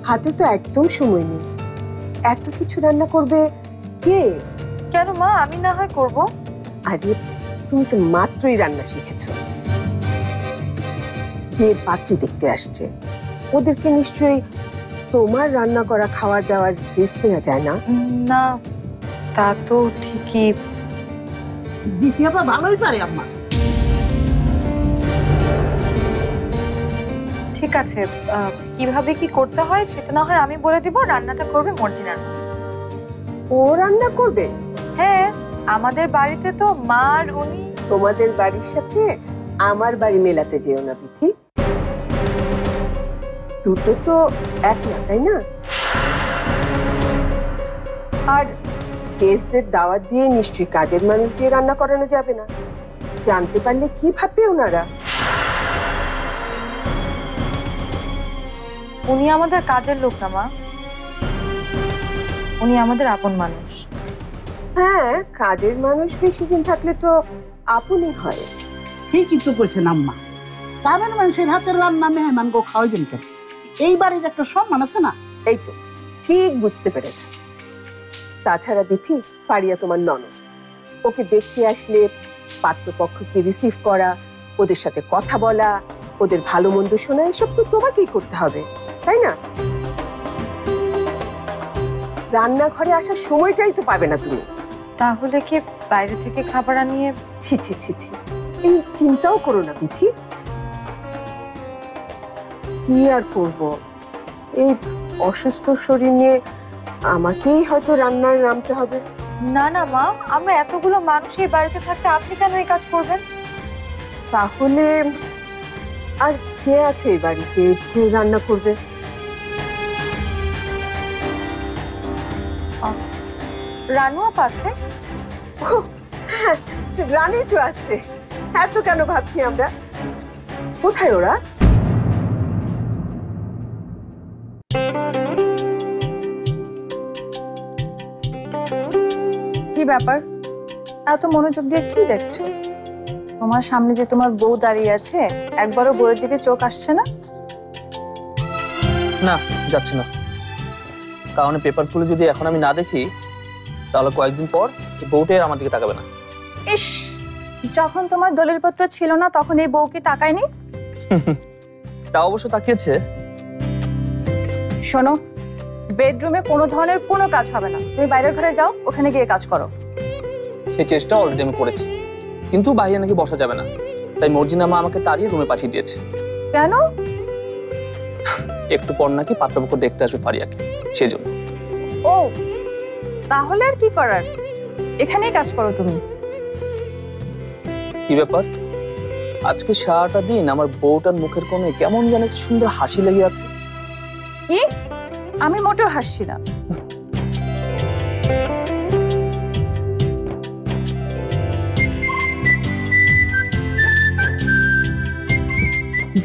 হাতে তো একদম সময় নেই, এত কিছু রান্না করবে কে? কেন মা, আমি না হয় করব। আরে তুমি তো মাত্রই রান্না শিখেছো, বিয়ের পাত্রী দেখতে আসছে, ওদেরকে নিশ্চয়ই তোমার রান্না করা খাবার দাবার রেস্ট নেওয়া যায় না? না, তা তো ঠিকই। দিদি আপা ভালোই পারে আম্মা। ঠিক আছে, কিভাবে কি করতে হয় সেটা না হয় আমি বলে দিব, রান্নাটা করবে মর্জিনার মা। ও রান্না করবে? হ্যাঁ, আমাদের বাড়িতে তো মা আর উনি। তোমাদের বাড়ির সাথে আমার বাড়ি মেলাতে যেও না বিথি, দুটো তো এক না, তাই না? আর গেস্টদের দাওয়াত দিয়ে নিশ্চয়ই কাজের মানুষ দিয়ে রান্না করানো যাবে না, জানতে পারলে কি ভাববে ওনারা? উনি আমাদের কাজের লোক না মা, উনি আমাদের আপন মানুষ। হ্যাঁ, কাজের মানুষ বেশি দিন থাকলে তো আপনই হয়। ঠিকই তো কইছেন আম্মা, কামের মানুষের হাতের রান্না মেহমান গো খাওয়াইবেন কেন? এই বাড়ির একটা সম্মান আছে না? এই তো ঠিক বুঝতে পেরেছ। তাছাড়া বিথি, ফারিয়া তোমার ননদ, ওকে দেখতে আসলে পাত্রপক্ষকে রিসিভ করা, ওদের সাথে কথা বলা, ওদের ভালো মন্দ শোনা, এসব তো তোমাকেই করতে হবে, তাই না? রান্নাঘরে আসার সময়টাই তো পাবে না তুমি। তাহলে কি বাইরে থেকে খাবার আনিয়ে? ছি ছি ছি ছি, এই চিন্তাও করো না বিথি। কি আর করব, এই অসুস্থ শরীর নিয়ে আমাকেই হয়তো রান্নায় নামতে হবে। না না মা, আমরা এতগুলো মানুষ এই বাড়িতে থাকতে আপনি কেন এই কাজ করবেন? তাহলে আর কে আছে এই বাড়িতে যে রান্না করবে? রানু আপা আছে? হ্যাঁ, রানী তো আছে। এত কেন ভাবছি আমরা? কোথায় ওরা? কি ব্যাপার, এত মনোযোগ দিয়ে কি দেখছো? তোমার সামনে যে তোমার বউ দাঁড়িয়ে আছে, একবারও বউয়ের দিকে চোখ আসছে না? না, যাচ্ছে না। কারণ পেপার খুলে যদি এখন আমি না দেখি, তাহলে কয়েকদিন পর বউটাই আমার দিকে তাকাবে না। ইস, যখন তোমার দলিলপত্র ছিল না তখন এই বউ কি তাকায়নি? তা অবশ্য তাকিয়েছে। শোনো, বেডরুমে কোনো ধরনের কোনো কাজ হবে না। তুমি বাইরের ঘরে যাও, ওখানে গিয়ে কাজ করো। সেই চেষ্টা অলরেডি আমি করেছি, কিন্তু বাইরে নাকি বসা যাবে না, তাই মর্জিনা মা আমাকে তাড়িয়ে রুমে পাঠিয়ে দিয়েছে। কেন? একটু পর নাকি পাত্রপক্ষ দেখতে আসবে ফারিয়াকে, সেজন্য। ও, তাহলে আর কি করার, এখানেই কাজ করো তুমি। কি ব্যাপার, আজকে সারাটা দিন আমার বউটার মুখের কোণে কেমন যেন একটা সুন্দর হাসি লেগে আছে। কি? আমি মোটেও হাসছি না।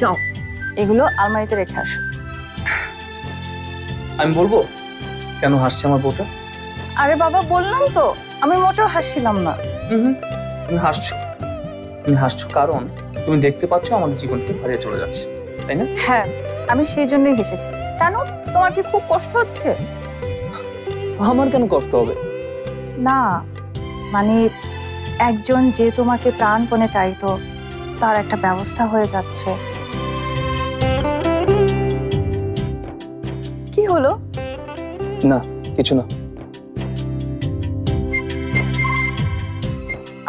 যাও, এগুলো আলমারিতে রেখে আসো। আমি বলবো কেন হাসছে আমার বউটা? আরে বাবা, বললাম তো আমি মোটেও হাসছিলাম না। তুমি হাসছো, তুমি হাসছো কারণ তুমি দেখতে পাচ্ছ আমাদের জীবন থেকে ফারিয়া চলে যাচ্ছে, তাই না? হ্যাঁ, আমি সেই জন্যই হেসেছি। কেন, তোমার কি খুব কষ্ট হচ্ছে? আমার কেন কষ্ট হবে? না, মানে একজন যে তোমাকে প্রাণপণে চাইতো, তার একটা ব্যবস্থা হয়ে যাচ্ছে। কি হলো? না, কিছু না।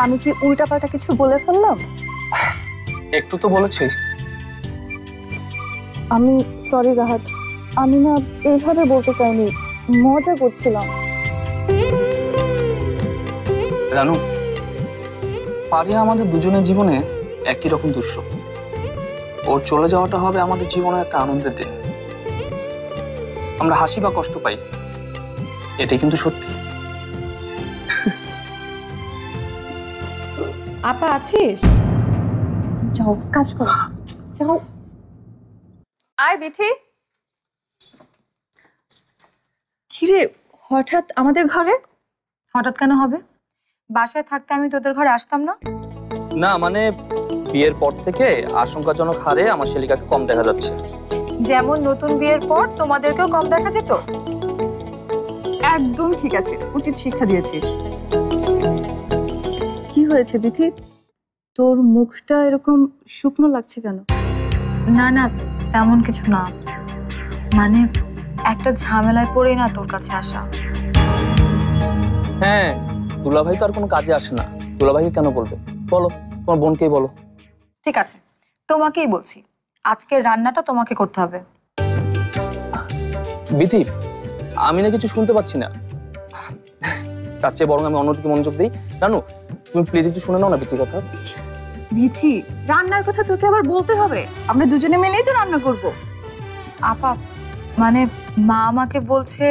আমি কি উল্টাপাল্টা কিছু বলে ফেললাম? একটু তো বলেছি। আমি সরি রাহাত, আমি না এইভাবে বলতে চাইনি, মজা করছিলাম। রানু, ফারিয়া আমাদের দুজনের জীবনে একই রকম দৃশ্য। ওর চলে যাওয়াটা হবে আমাদের জীবনে একটা আনন্দের দিন। আমরা হাসি বা কষ্ট পাই, এটাই কিন্তু সত্যি। আপা আছিস? যাও, কাজ করো, যাও। আয় বিথি। কিরে, হঠাৎ আমাদের ঘরে? হঠাৎ কেন হবে? বাসায় থাকতে আমি তোদের ঘরে আসতাম না। না মানে, বিয়ের পর থেকে আশঙ্কাজনক হারে আমার শালিকাকে কম দেখা যাচ্ছে। যেমন নতুন বিয়ের পর তোমাদেরকেও কম দেখা যেত। একদম ঠিক আছে, উচিত শিক্ষা দিয়েছিস। কি হয়েছে বিথি, তোর মুখটা এরকম শুকনো লাগছে কেন? না না, তেমন কিছু না, মানে একটা ঝামেলায় পড়েই না তোর কাছে আসা। হ্যাঁ, দুলাভাই তো আর কোনো কাজে আসে না, দুলাভাইকে কেন বলবে? বলো, তোমার বোনকেই বলো। ঠিক আছে, তোমাকেই বলছি, আজকের রান্নাটা তোমাকে করতে হবে। বিথি, আমি না কিছু শুনতে পাচ্ছি না, তার চেয়ে বরং আমি অন্যদিকে মনোযোগ দিই। রানু, তুমি প্লিজ একটু শুনে নাও না বিথির কথা। বিথি, রান্নার কথা তোকে আবার বলতে হবে? আমরা দুজনে মিলেই তো রান্না করব। আপা, মানে মা আমাকে বলছে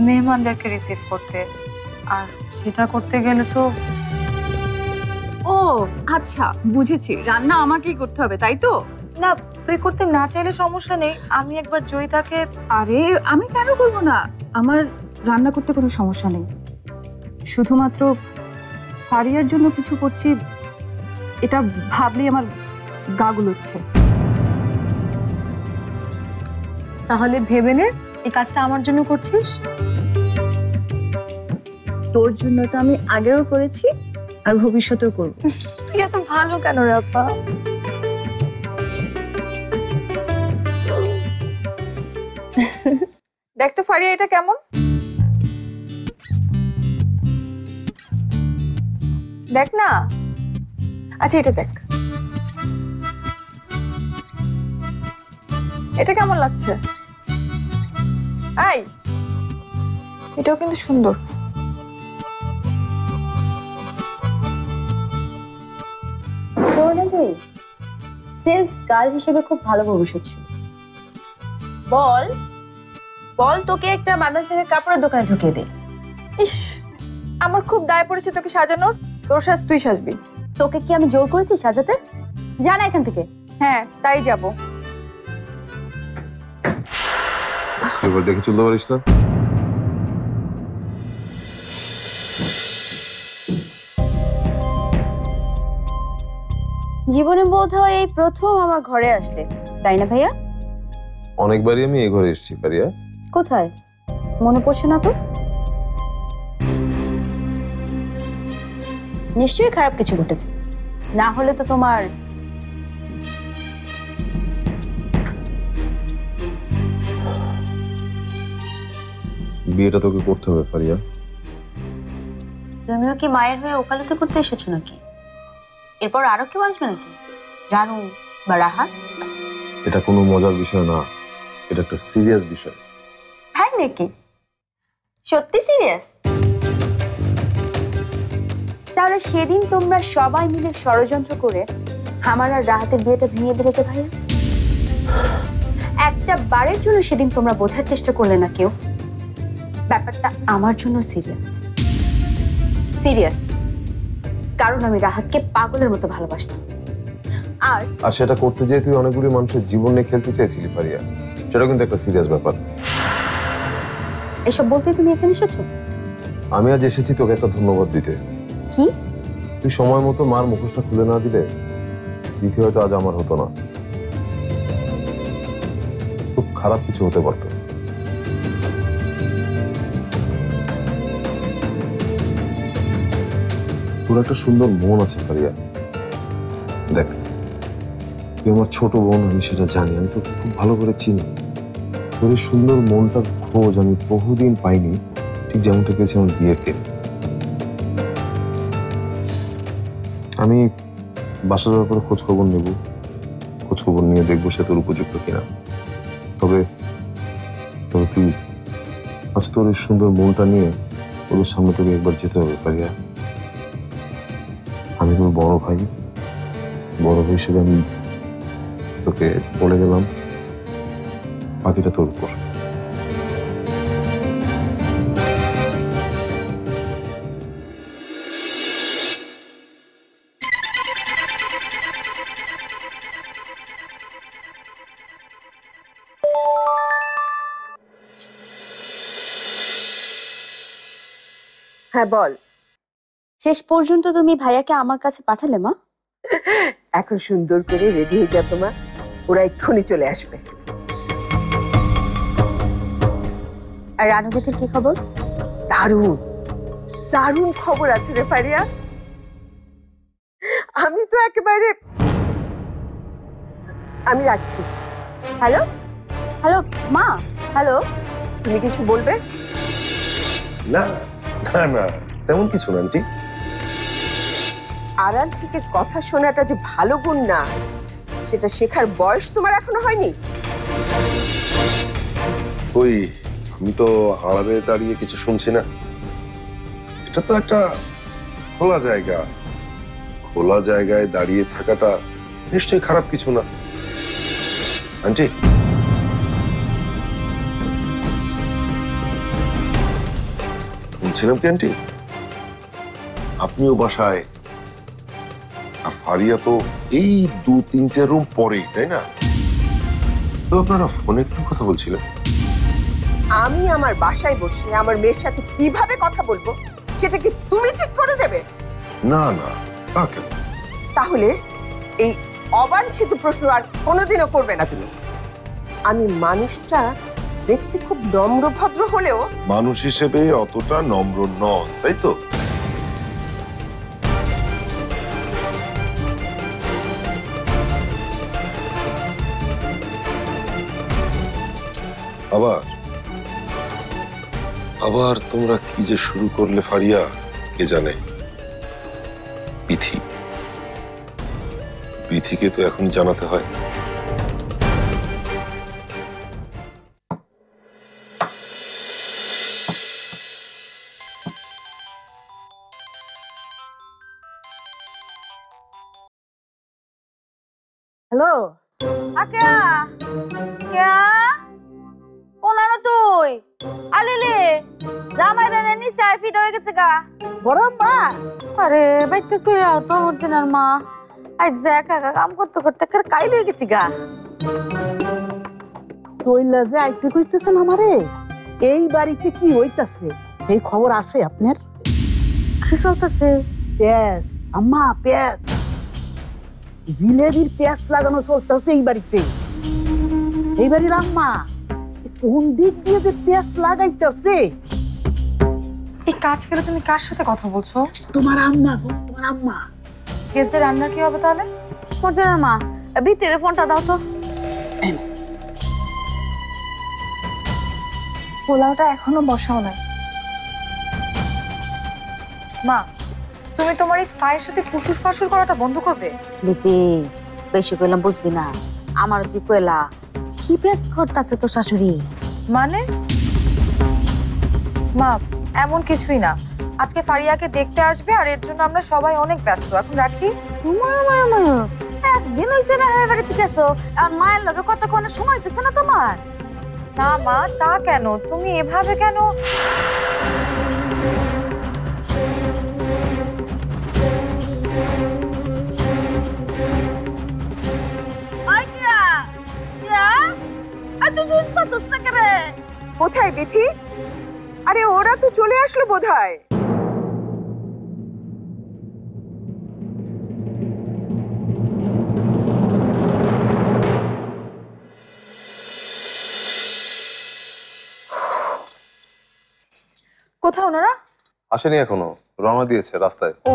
মেহমানদেরকে রিসিভ করতে, আর সেটা করতে গেলে তো। ও আচ্ছা, বুঝেছি, রান্না আমাকেই করতে হবে, তাই তো? না, তুই করতে না চাইলে সমস্যা নেই, আমি একবার জয়িতাকে। আরে আমি কেন করবো না, আমার রান্না করতে কোনো সমস্যা নেই। শুধুমাত্র ফারিয়ার জন্য কিছু করছি, এটা ভাবলেই আমার গা গুলোচ্ছে। তাহলে ভেবে নে, এই কাজটা আমার জন্য করছিস। তোর জন্য তো আমি আগেও করেছি আর ভবিষ্যতেও করব। তুই এত ভালো কেন রে আপা? দেখ তো ফারিয়া, এটা কেমন? দেখ না। আচ্ছা, এটা দেখ, এটা কেমন লাগছে? আই, এটাও কিন্তু সুন্দর। সেলস গার্ল হিসেবে খুব ভালো ভবিষ্যৎ ছিল। বল বল, তোকে একটা মাদাসের কাপড়ের দোকানে ঢুকিয়ে দে। ইস, আমার খুব দায় পড়েছে তোকে সাজানোর, তোর সাজ তুই সাজবি। তোকে কি আমি জোর করেছি সাজাতে? জানা এখান থেকে। হ্যাঁ তাই যাব। এবার দেখে চলতে পারিস না? জীবনে বোধ হয় এই প্রথম আমার ঘরে আসলে, তাই না ভাইয়া? অনেকবারই আমি এই ঘরে এসেছি পারিয়া। কোথায় মনে পড়ছে না তো? নিশ্চয়ই খারাপ কিছু ঘটেছে, না হলে তো তোমার বিয়েটা তোকে করতে হবে পারিয়া। তুমিও কি মায়ের হয়ে ওকালতি করতে এসেছো নাকি? এরপর আরো কেউ আসবে নাকি? রানু বা রাহাত? এটা কোনো মজার বিষয় না, এটা একটা সিরিয়াস বিষয়। তাই নাকি? সত্যি সিরিয়াস? তাহলে সেদিন তোমরা সবাই মিলে ষড়যন্ত্র করে আমার আর রাহাতের বিয়েটা ভেঙে দিলে যে ভাইয়া, একটা বারের জন্য সেদিন তোমরা বোঝার চেষ্টা করলে না কেউ ব্যাপারটা আমার জন্য সিরিয়াস। সিরিয়াস কারণ আমি রাহাতকে পাগলের মতো ভালোবাসতাম। আর সেটা করতে যেয়ে তুই অনেকগুলি মানুষের জীবন নিয়ে খেলতে চেয়েছিলি পারিয়া, সেটা কিন্তু একটা সিরিয়াস ব্যাপার। এসব বলতে তুমি এখানে এসেছো? আমি আজ এসেছি তোকে একটা ধন্যবাদ দিতে। কি? তুই সময় মতো মার মুখোশটা খুলে না দিলে দিতে হয়তো আজ আমার হতো না, খুব খারাপ কিছু হতে পারতো। তোর একটা সুন্দর মন আছে পারিয়া। দেখ, তুই আমার ছোট বোন, আমি সেটা জানি, আমি তোকে খুব ভালো করে চিনি। তোর এই সুন্দর মনটার খোঁজ আমি বহুদিন পাইনি, ঠিক যেমনটা পেয়েছি আমার বিয়ের দিন। আমি বাসার ব্যাপারে খোঁজ খবর নেব, খোঁজ খবর নিয়ে দেখবো সে তোর উপযুক্ত কিনা। তবে তবে প্লিজ আজ তোর এই সুন্দর মনটা নিয়ে ওদের সামনে তোকে একবার যেতে হবে পারিয়া। আমি তোর বড় ভাই, বড় ভাই হিসেবে আমি তোকে বলে গেলাম, বাকিটা তোর উপর। হ্যাঁ বল। শেষ পর্যন্ত তুমি ভাইয়াকে আমার কাছে পাঠালে মা? এখন সুন্দর করে রেডি হয়ে যা তোমার, ওরা এক্ষুনি চলে আসবে। আর রানুবেদের কি খবর? দারুণ দারুণ খবর আছে রে ফারিয়া। আমি তো একেবারে, আমি রাখছি। হ্যালো হ্যালো মা, হ্যালো। তুমি কিছু বলবে? না না না, তেমন কিছু না আন্টি। আড়াল থেকে কথা শোনাটা যে ভালো গুণ না, সেটা শেখার বয়স তোমার এখনো হয়নি। ওই আমি তো আড়ালে দাঁড়িয়ে কিছু শুনছি না। এটা তো একটা খোলা জায়গা, খোলা জায়গায় দাঁড়িয়ে থাকাটা নিশ্চয়ই খারাপ কিছু না আন্টি। বলছিলাম কি আন্টি, আপনিও বাসায়, আর ফারিয়া তো এই 2-3টে রুম পরেই, তাই না? তো আপনারা ফোনে কেন কথা বলছিলেন? আমি আমার বাসায় বসে আমার মেয়ের সাথে কিভাবে কথা বলবো সেটা কি তুমি ঠিক করে দেবে? না না, তা কেন? তাহলে এই অবাঞ্ছিত প্রশ্ন আর কোনোদিনও করবে না তুমি। আমি মানুষটা দেখতে খুব নম্র ভদ্র হলেও মানুষ হিসেবে অতটা নম্র নন, তাই তো? আবার আবার তোমরা কি যে শুরু করলে ফারিয়া, কে জানে। বিথিকে তো এখন জানাতে হয়। হ্যালো, আক্যা ক্যা কোনানো তুই? কই আলিলে জামাই রে নিচে আই ফিট হয়ে গেছে গা বড় মা আরে বাইতে শুয়ে আও তো দিনার মা আজ একা একা কাম করতে করতে কাই লয়ে গেছি গা কইলা যে আইতে কইতেছেন আমারে এই বাড়িতে কি হইতাছে এই খবর আছে আপনার? কি চলতেছে? পেঁয়াজ আম্মা পেঁয়াজ জিলেবির পেঁয়াজ লাগানো চলতেছে এই বাড়িতে। এই বাড়ির আম্মা কোন দিক দিয়ে যে পেঁয়াজ লাগাইতেছে। এই কাজ ফেলে তুমি কার সাথে কথা বলছো? তোমার আম্মা গো, তোমার আম্মা। গেস্টদের রান্নার কি হবে তাহলে? মর্জিনার মা ভিতরে ফোনটা দাও তো। পোলাওটা এখনো বসাও নাই। মা তুমি তোমার এই স্পাইয়ের সাথে ফুসুর ফাসুর করাটা বন্ধ করবে? দিদি বেশি কইলাম বুঝবি না, আমার তুই কইলা কি পেস করতেছে তো শাশুড়ি। মানে মা এমন কিছুই না, আজকে ফারিয়াকে দেখতে আসবে আর এর জন্য আমরা সবাই অনেক ব্যস্ত। এখন রাখি। একদিন হইছে না হ্যাঁ বাড়িতে গেছো, আর মায়ের লগে কতক্ষণের সময় হইতেছে না তোমার? না মা তা কেন, তুমি এভাবে কেন? কোথায় বিথি? আরে ওরা তো চলে আসলো বোধহয়। কোথাও ওনারা? আসেনি এখনো, রওনা দিয়েছে রাস্তায়। ও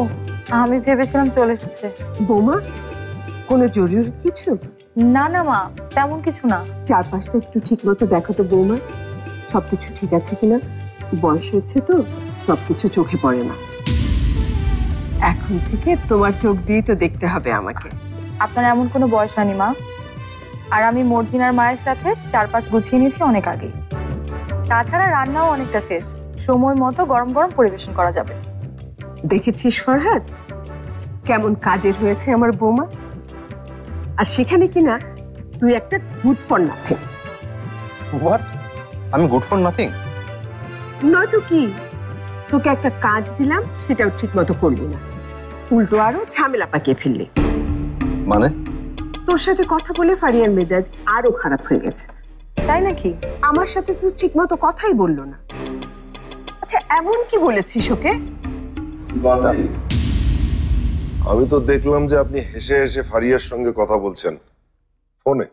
আমি ভেবেছিলাম চলে এসেছে। বৌমা কোনো জরুরি কিছু? না না মা তেমন কিছু না। চারপাশটা একটু ঠিক মতো দেখো তো বৌমা, সবকিছু ঠিক আছে কিনা। বয়স হচ্ছে তো সবকিছু চোখে পড়ে না, এখন থেকে তোমার চোখ দিয়ে তো দেখতে হবে আমাকে। আপনার এমন কোনো বয়স হয়নি মা, আর আমি মর্জিনার মায়ের সাথে চারপাশ গুছিয়ে নিয়েছি অনেক আগে। তাছাড়া রান্নাও অনেকটা শেষ, সময় মতো গরম গরম পরিবেশন করা যাবে। দেখেছিস ফরহাদ কেমন কাজের হয়েছে আমার বৌমা, আর সেখানে কিনা তুই একটা গুড ফর নাথিং। হোয়াট? আমি গুড ফর নাথিং? নয়তো কি, তোকে একটা কাজ দিলাম সেটাও ঠিক মতো করলি না, উল্টো আরো ঝামেলা পাকিয়ে ফেললি। মানে? তোর সাথে কথা বলে ফারিয়ার মেজাজ আরো খারাপ হয়ে গেছে। তাই নাকি? আমার সাথে তো ঠিক মতো কথাই বললো না। আচ্ছা এমন কি বলেছিস ওকে? আমি তো দেখলাম যে আপনি হেসে হেসে ফারিয়ার সঙ্গে কথা বলছেন ফোনে।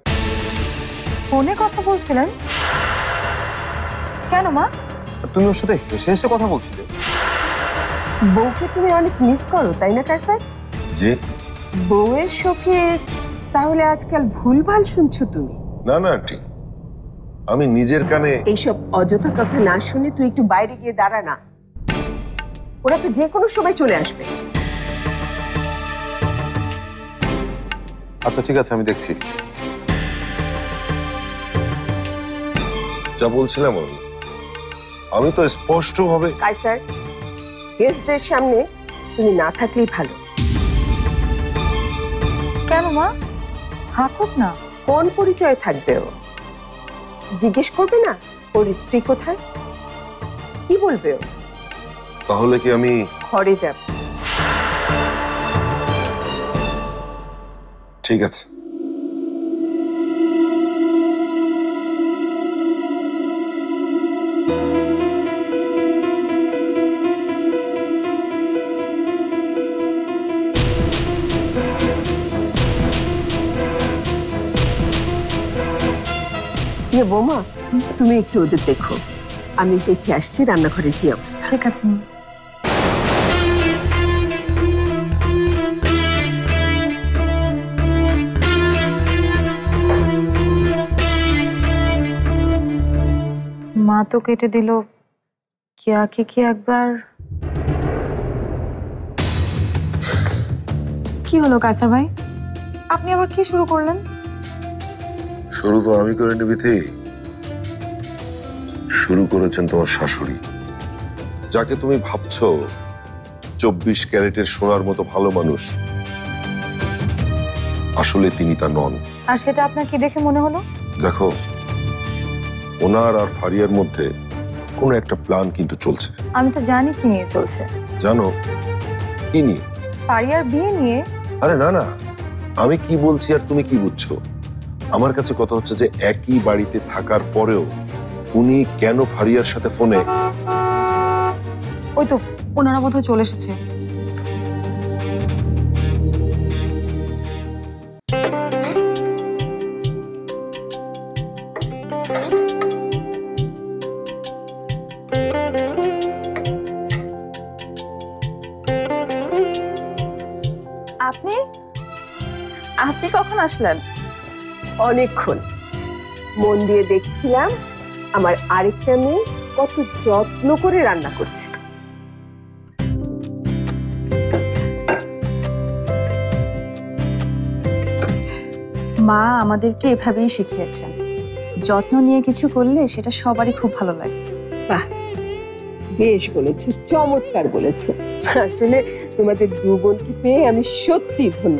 ফোনে কথা বলছিলেন কেন মা? তুমি ওর সাথে হেসে হেসে কথা বলছিলে? বউকে তুমি অনেক মিস করো তাই না কায়সার? জি। বউয়ের শোকে তাহলে আজকাল ভুলভাল শুনছো তুমি? না না আন্টি, আমি নিজের কানে এইসব অযথা কথা না শুনে তুই একটু বাইরে গিয়ে দাঁড়া না, ওরা তো যে কোনো সময় চলে আসবে। আচ্ছা ঠিক আছে, আমি দেখছি। যা বলছিলাম আমি তো স্পষ্ট ভাবে। কায়সার গেস্টদের সামনে তুমি না থাকলেই ভালো। কেন মা? থাকুক না। কোন পরিচয়ে থাকবে ও? জিজ্ঞেস করবে না ওর স্ত্রী কোথায়? কি বলবে ও? তাহলে কি আমি ঘরে যাব? ঠিক আছে। বৌমা তুমি একটু ওদের দেখো, আমি দেখে আসছি রান্নাঘরের কি অবস্থা। ঠিক আছে মা। মা তো কেটে দিল, কিয়াকে কি একবার। কি হলো কায়সার ভাই, আপনি আবার কি শুরু করলেন? শুরু তো আমি করে নিবিথি, শুরু করেছেন তোমার শাশুড়ি, যাকে তুমি ভাবছো 24 ক্যারেটের সোনার মতো ভালো মানুষ, আসলে তিনি তা নন। আর সেটা আপনার কি দেখে মনে হলো? দেখো ওনার আর ফারিয়ার মধ্যে কোনো একটা প্ল্যান কিন্তু চলছে। আমি তো জানি কি নিয়ে চলছে। জানো কি নিয়ে? ফারিয়ার বিয়ে নিয়ে। আরে না না, আমি কি বলছি আর তুমি কি বুঝছো? আমার কাছে কথা হচ্ছে যে একই বাড়িতে থাকার পরেও উনি কেন ফারিয়ার সাথে ফোনে? ওই তো ওনারা বোধহয় চলে এসেছে। আপনি আপনি কখন আসলেন? অনেকক্ষণ মন দিয়ে দেখছিলাম আমার আরেকটা মেয়ে কত যত্ন করে রান্না করছে। মা আমাদেরকে এভাবেই শিখিয়েছেন, যত্ন নিয়ে কিছু করলে সেটা সবারই খুব ভালো লাগে। বাহ, বেশ বলেছো, চমৎকার বলেছো। আসলে তোমাদের দু বোনকে পেয়ে আমি সত্যি ধন্য।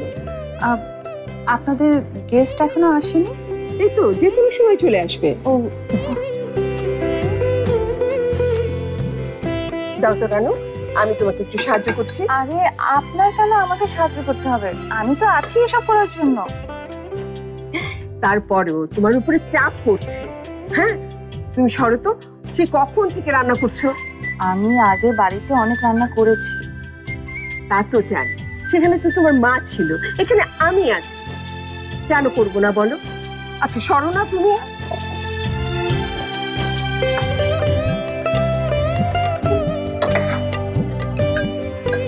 আপনাদের গেস্ট এখনো আসেনি? এই তো যে কোনো সময় চলে আসবে। ও দাও তো রানু, আমি তোমাকে একটু সাহায্য করছি। আরে আপনার কেন আমাকে সাহায্য করতে হবে? আমি তো আছি এসব করার জন্য। তারপরেও তোমার উপরে চাপ পড়ছে। হ্যাঁ, তুমি সরো তো, সে কখন থেকে রান্না করছো? আমি আগে বাড়িতে অনেক রান্না করেছি। তা তো জানি, সেখানে তো তোমার মা ছিল, এখানে আমি আছি, কেন করবো না বলো? আচ্ছা সরো না তুমি।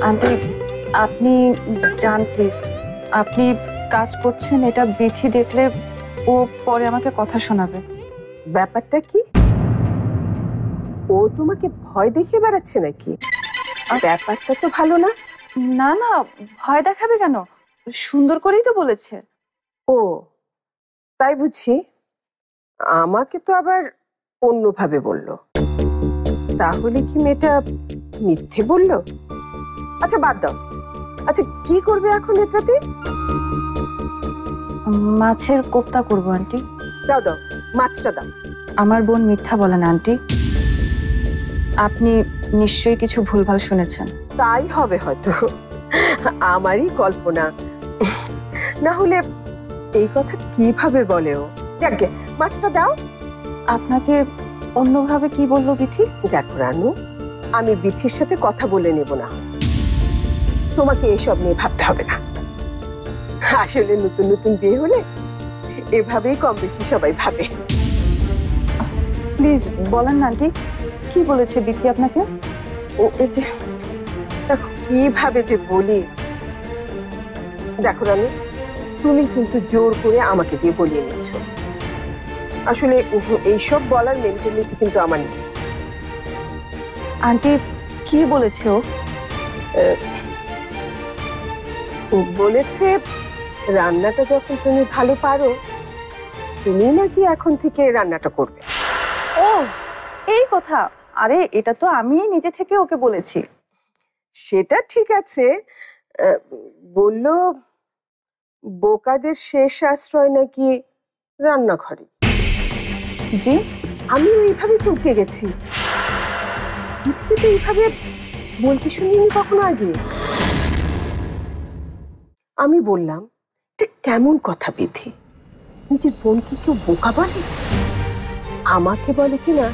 আন্টি আপনি যান প্লিজ। আপনি কাজ করছেন, এটা বিথি দেখলে ও পরে আমাকে কথা শোনাবে। ব্যাপারটা কি? ও তোমাকে ভয় দেখিয়ে বেড়াচ্ছে নাকি? ব্যাপারটা তো ভালো না। না না, ভয় দেখাবে কেন? সুন্দর করেই তো বলেছে। ও তাই বুঝছি। আমাকে তো আবার অন্যভাবে বললো। তাহলে কি মেয়েটা মিথ্যে বললো? আচ্ছা বাদ দাও। আচ্ছা কি করবে এখন এটাতে? মাছের কোপ্তা করবো আন্টি। দাও দাও, মাছটা দাও। আমার বোন মিথ্যা বলেন আন্টি, আপনি নিশ্চয়ই কিছু ভুলভাল শুনেছেন। তাই হবে হয়তো, আমারই কল্পনা। না হলে এই কথা কিভাবে বলে ও? যাকে মাছটা দাও। আপনাকে অন্যভাবে কি বললো বিথি? দেখো রানু, আমি বিথির সাথে কথা বলে নেব না, তোমাকে এসব নিয়ে ভাবতে হবে না। আসলে নতুন নতুন বিয়ে হলে এভাবেই কম বেশি সবাই ভাবে। প্লিজ বলেন না আন্টি, কি বলেছে বিথি আপনাকে? ও এই যে দেখো কিভাবে যে বলি। দেখো রানু, তুমি কিন্তু জোর করে আমাকে দিয়ে বলিয়ে নিচ্ছ। আসলে এইসব বলার মেন্টালিটি কিন্তু আমার নেই। আন্টি কি বলেছে ও? ও বলেছে রান্নাটা যখন তুমি ভালো পারো, তুমি নাকি এখন থেকে রান্নাটা করবে। ও এই কথা? আরে এটা তো আমি নিজে থেকে ওকে বলেছি। সেটা ঠিক আছে, বললো বোকাদের শেষ আশ্রয় নাকি রান্নাঘরে। জি, আমি এইভাবে চমকে গেছি। বিথিকে তো এইভাবে বলতে শুনিনি কখনো আগে। আমি বললাম, এটা কেমন কথা বিথি? নিজের বোনকে কেউ বোকা বলে? আমাকে বলে কিনা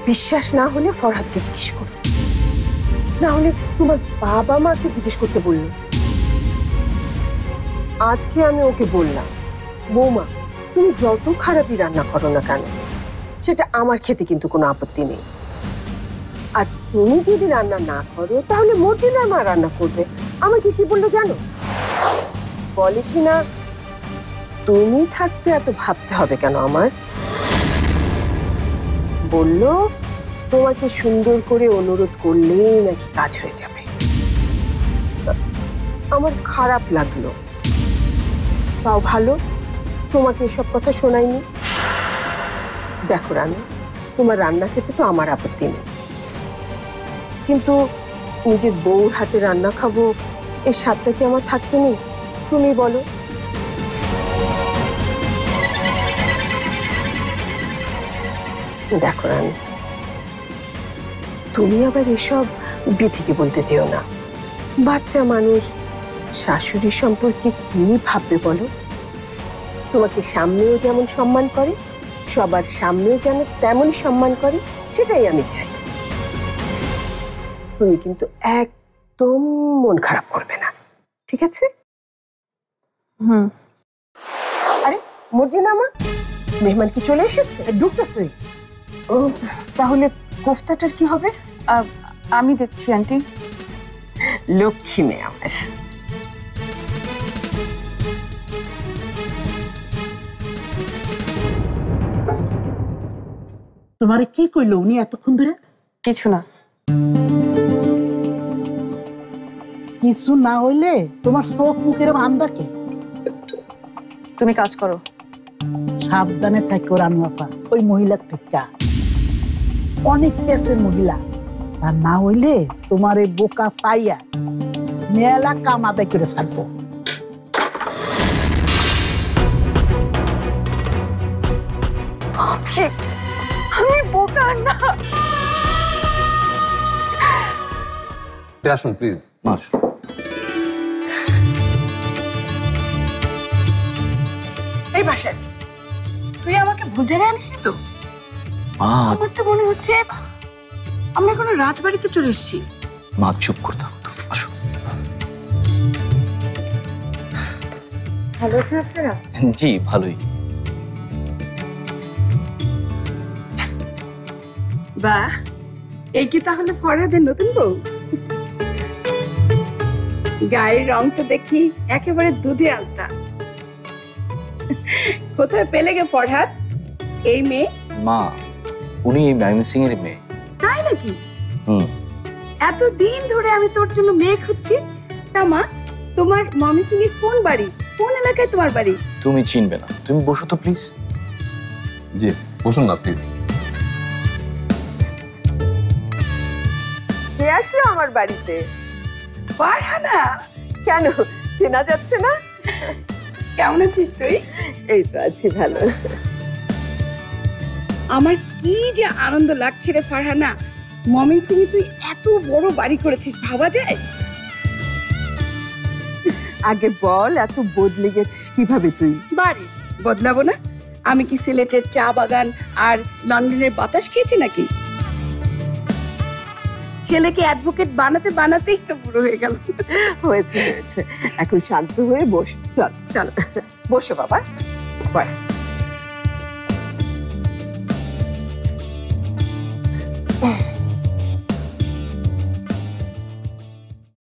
বিশ্বাস না হলে ফরহাদকে জিজ্ঞেস করো, না হলে তোমার বাবা মাকে জিজ্ঞেস করতে বললো। আজকে আমি ওকে বললাম, বৌমা তুমি যত খারাপই রান্না করো না কেন, সেটা আমার খেতে কিন্তু কোনো আপত্তি নেই। আর তুমি যদি রান্না না করো তাহলে মর্জিনার মা রান্না করবে। আমাকে কি বললো জানো? বলে কিনা তুমি থাকতে এত ভাবতে হবে কেন আমার। বলল তোমাকে সুন্দর করে অনুরোধ করলেই নাকি কাজ হয়ে যাবে। আমার খারাপ লাগলো, তাও ভালো তোমাকে এসব কথা শোনাইনি। দেখো রানু, তোমার রান্না খেতে তো আমার আপত্তি নেই, কিন্তু নিজের বউর হাতে রান্না খাবো এর স্বাদটা কি আমার থাকতে নেই? তুমি বলো। দেখো রানী, তুমি আবার এসব বিথিকে বলতে যেও না। বাচ্চা মানুষ, শাশুড়ি সম্পর্কে কি ভাববে বলো? তোমাকে সামনেও যেমন সম্মান করে, সবার সামনেও যেন তেমনই সম্মান করে, সেটাই আমি চাই। তুমি কিন্তু একদম মন খারাপ করবে না, ঠিক আছে? আরে মর্জিনা মা, মেহমান কি চলে এসেছে? ঢুকতেছে। ও, তাহলে কোফতাটার কি হবে? আমি দেখছি আন্টি। লক্ষ্মী মেয়ে আমার। তোমারে কি কইলো উনি এতক্ষণ ধরে? কিছু না। কিছু না হইলে তোমার চোখ মুখের আন্দাকে। তুমি কাজ করো। সাবধানে থাকো রানু আপা, ওই মহিলার থেকে অনেক পেশের মহিলা। আর না হইলে তোমার এই বোকা পাইয়া মেলা কাম আদায় করে ছাড়বো। আমি বোকা না। আসুন প্লিজ। এই বাসায় তুই আমাকে ভুল জায়গায় আনিস তো? আমার তো মনে হচ্ছে আমরা কোনো রাজবাড়িতে চলে এসেছি। মা চুপ করতে হবে তো, আসো। ভালো আছেন আপনারা? জি ভালোই। বাহ, এই কি তাহলে ফরহাদের নতুন বউ? গায়ের রং তো দেখি একেবারে দুধে আলতা। কোথায় পেলে গে ফরহাদ এই মেয়ে? মা, উনি এই ময়মন সিং এর মেয়ে। তাই নাকি? হুম। এতদিন ধরে আমি তোর জন্য মেয়ে খুঁজছি। তা মা, তোমার ময়মন সিং এর কোন বাড়ি, কোন এলাকায় তোমার বাড়ি? তুমি চিনবে না, তুমি বসো তো প্লিজ। জি বসুন না প্লিজ। কে আসলো আমার বাড়িতে? ফারহানা। কেন, চেনা যাচ্ছে না? কেমন আছিস তুই? এই তো আছি ভালো। আমার কি যে আনন্দ লাগছে রে ফারহানা, ময়মন সিং তুই এত বড় বাড়ি করেছিস, ভাবা যায়? আগে বল, এত বদলে গেছিস কিভাবে তুই? বাড়ি বদলাবো না? আমি কি সিলেটের চা বাগান আর লন্ডনের বাতাস খেয়েছি নাকি? ছেলেকে অ্যাডভোকেট বানাতে বানাতেই তো বুড়ো হয়ে গেল। হয়েছে হয়েছে, এখন শান্ত হয়ে বস। চল চল বসো বাবা। বল।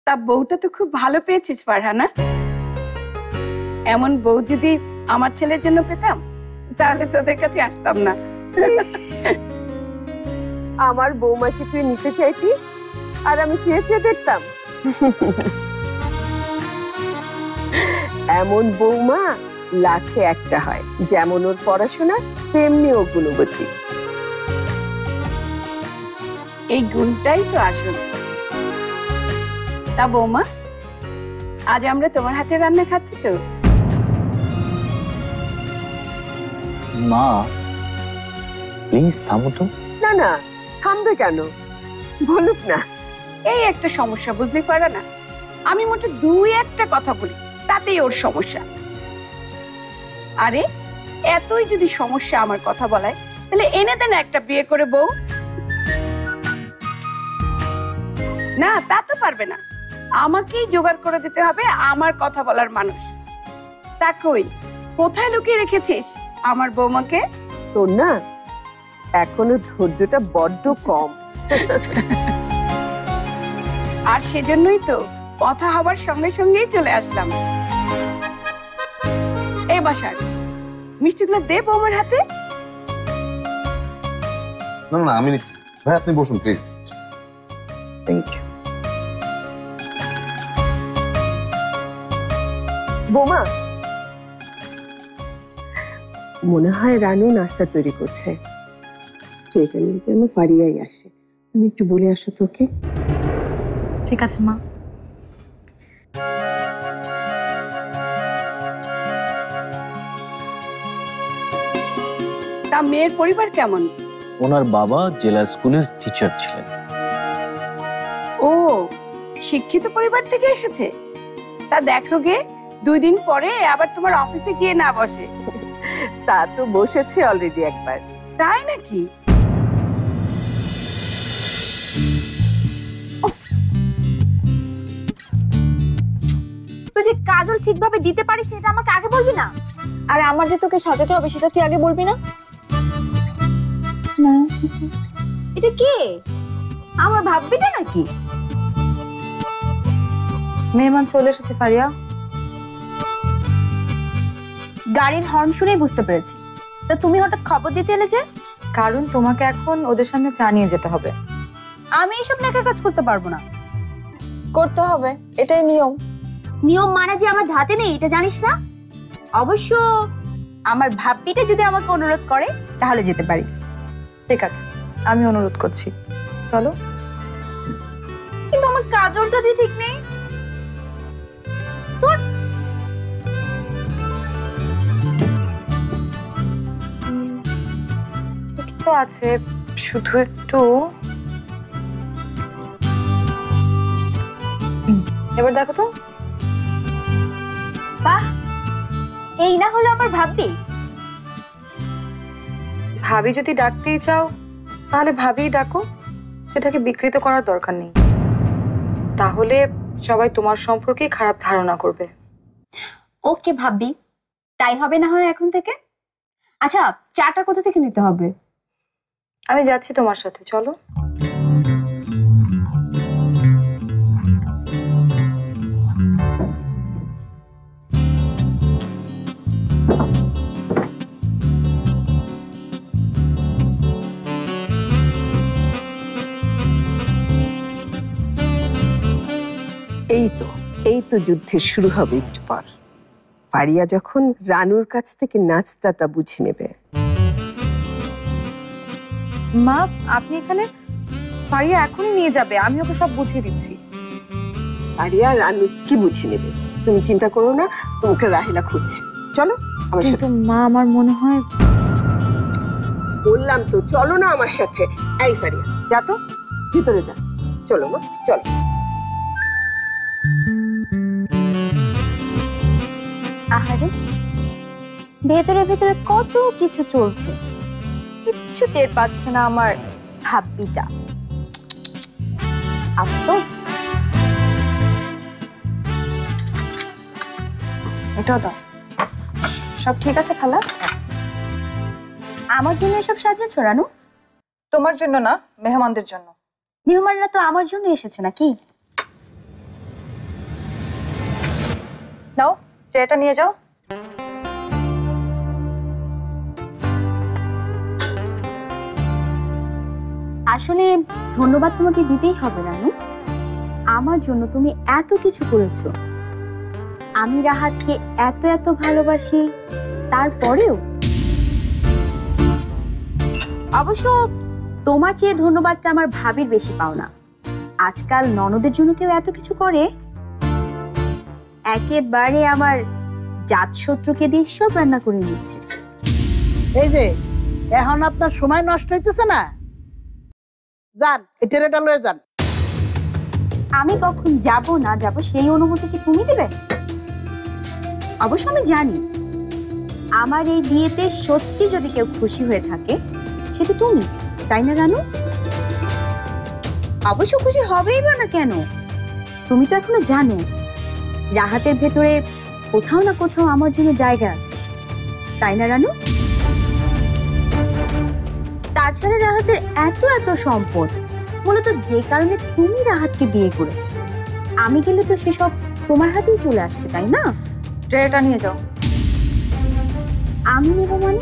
তা বউটা তো খুব ভালো পেয়েছিস ফারহানা। এমন বউ যদি আমার ছেলের জন্য পেতাম তাহলে তোদের কাছে আসতাম না। আমার বৌমাকে তুই নিতে চাইতি আর আমি চেয়ে চেয়ে দেখতাম। এমন বৌমা লাখে একটা হয়, যেমন ওর পড়াশোনা তেমনি ও গুণবতী। এই গুণটাই তো আসল। তা বৌমা, আজ আমরা তোমার হাতে রান্না খাচ্ছি তো? মা প্লিজ থামো তো। না না, থামবে কেন, বলুক না। এই একটা সমস্যা, বুঝলি ফারহানা? আমি মোটে দুই একটা কথা বলি তাতেই ওর সমস্যা। আরে এতই যদি সমস্যা আমার কথা বলায়, তাহলে এনে দেন একটা বিয়ে করে বউ। না তা তো পারবে না, আমাকেই জোগাড় করে দিতে হবে আমার কথা বলার মানুষ। তা কই, কোথায় লুকিয়ে রেখেছিস আমার বৌমাকে? তোর না এখনো ধৈর্যটা বড্ড কম। আর সেজন্যই তো কথা হবার সঙ্গে সঙ্গেই চলে আসলাম। এই বাসার মিষ্টিগুলো দে বৌমার হাতে। না না আমি নিচ্ছি। ভাই আপনি বসুন প্লিজ। Thank you. বৌমা, মনে হয় রানু নাস্তা তৈরি করছে, সেটা নিয়ে যেন ফারিয়াই আসে। তুমি একটু বলে আসো তোকে। ঠিক আছে মা। তা মেয়ের পরিবার কেমন? ওনার বাবা জেলা স্কুলের টিচার ছিলেন। ও শিক্ষিত পরিবার থেকে এসেছে। তা দেখো গে, 2 দিন পরে আবার তোমার অফিসে গিয়ে না বসে। তা তো বসেছে অলরেডি একবার। তাই নাকি? তুই যে কাজল ঠিকভাবে দিতে পারিস এটা আমাকে আগে বলবি না? আর আমার যে তোকে সাজাতে হবে সেটা তুই আগে বলবি না? না এটা কে? আমার ভাববিটা নাকি? মেহমান চলে এসেছে ফারিয়া। গাড়ির হর্ন শুনেই বুঝতে পেরেছি। তা তুমি হঠাৎ খবর দিতে এলে যে? কারণ তোমাকে এখন ওদের সামনে চা নিয়ে যেতে হবে। আমি এসব নেকা কাজ করতে পারবো না। করতে হবে, এটাই নিয়ম। নিয়ম মানা যে আমার ধাতে নেই এটা জানিস না? অবশ্য আমার ভাববিটা যদি আমাকে অনুরোধ করে তাহলে যেতে পারি। ঠিক আছে, আমি অনুরোধ করছি, চলো। কিন্তু আমার কাজলটা যে ঠিক নেই। ঠিক তো আছে, শুধু একটু। এবার দেখো তো। বাহ, এই না হলো আমার ভাবি। ভাবি যদি ডাকতেই চাও তাহলে ভাবিই ডাকো, সেটাকে বিকৃত করার দরকার নেই। তাহলে সবাই তোমার সম্পর্কে খারাপ ধারণা করবে। ওকে ভাবি, তাই হবে না হয় এখন থেকে। আচ্ছা, চাটা কোথা থেকে নিতে হবে? আমি যাচ্ছি তোমার সাথে, চলো। এই তো যুদ্ধের শুরু হবে একটু পর। ফারিয়া যখন রানুর কাছ থেকে নাচটাটা বুঝে নেবে। মা, আপনি এখানে? ফারিয়া এখনই নিয়ে যাবে, আমি ওকে সব বুঝিয়ে দিচ্ছি। ফারিয়া রানু কি বুঝে নেবে, তুমি চিন্তা করো না। তোমাকে রাহিলা খুঁজছে, চলো আমার সাথে। কিন্তু মা, আমার মনে হয়। বললাম তো চলো না আমার সাথে। এই ফারিয়া, যা তো, ভিতরে যা। চলো মা, চলো। আহারে, ভেতরে ভেতরে কত কিছু চলছে, কিচ্ছু টের পাচ্ছে না আমার ভাববিটা। আফসোস। এটাও দাও। সব ঠিক আছে খালা? আমার জন্য এসব সাজিয়েছো রানু? তোমার জন্য না, মেহমানদের জন্য। মেহমানরা তো আমার জন্য এসেছে নাকি? নাও, ট্রেটা নিয়ে যাও। আসলে ধন্যবাদ তোমাকে দিতেই হবে রানু। আমার জন্য তুমি এত কিছু করেছো। আমি রাহাতকে এত এত ভালোবাসি, তারপরেও। অবশ্য তোমার চেয়ে ধন্যবাদটা আমার ভাবির বেশি পাওনা। আজকাল ননদের জন্য কেউ এত কিছু করে? একেবারে আমার জাত শত্রুকে দিয়ে সব রান্না করে নিচ্ছে। এই যে এখন আপনার সময় নষ্ট হইতেছে না? যান, এই ট্রেটা লয়ে যান। আমি কখন যাব না যাব সেই অনুমতি কি তুমি দেবে? অবশ্য আমি জানি আমার এই বিয়েতে সত্যি যদি কেউ খুশি হয়ে থাকে সেটা তুমি, তাই না রানু? অবশ্য খুশি হবেই বা না কেন? তুমি তো এখনো জানো রাহাতের ভেতরে কোথাও না কোথাও আমার জন্য জায়গা আছে, তাই না রানু? তাছাড়া রাহাতের এত এত সম্পদ মূলত যে কারণে তুমি রাহাতকে বিয়ে করেছো। আমি গেলে তো সেসব তোমার হাতেই চলে আসছে, তাই না? ট্রেটা নিয়ে যাও। আমি নেব মানে?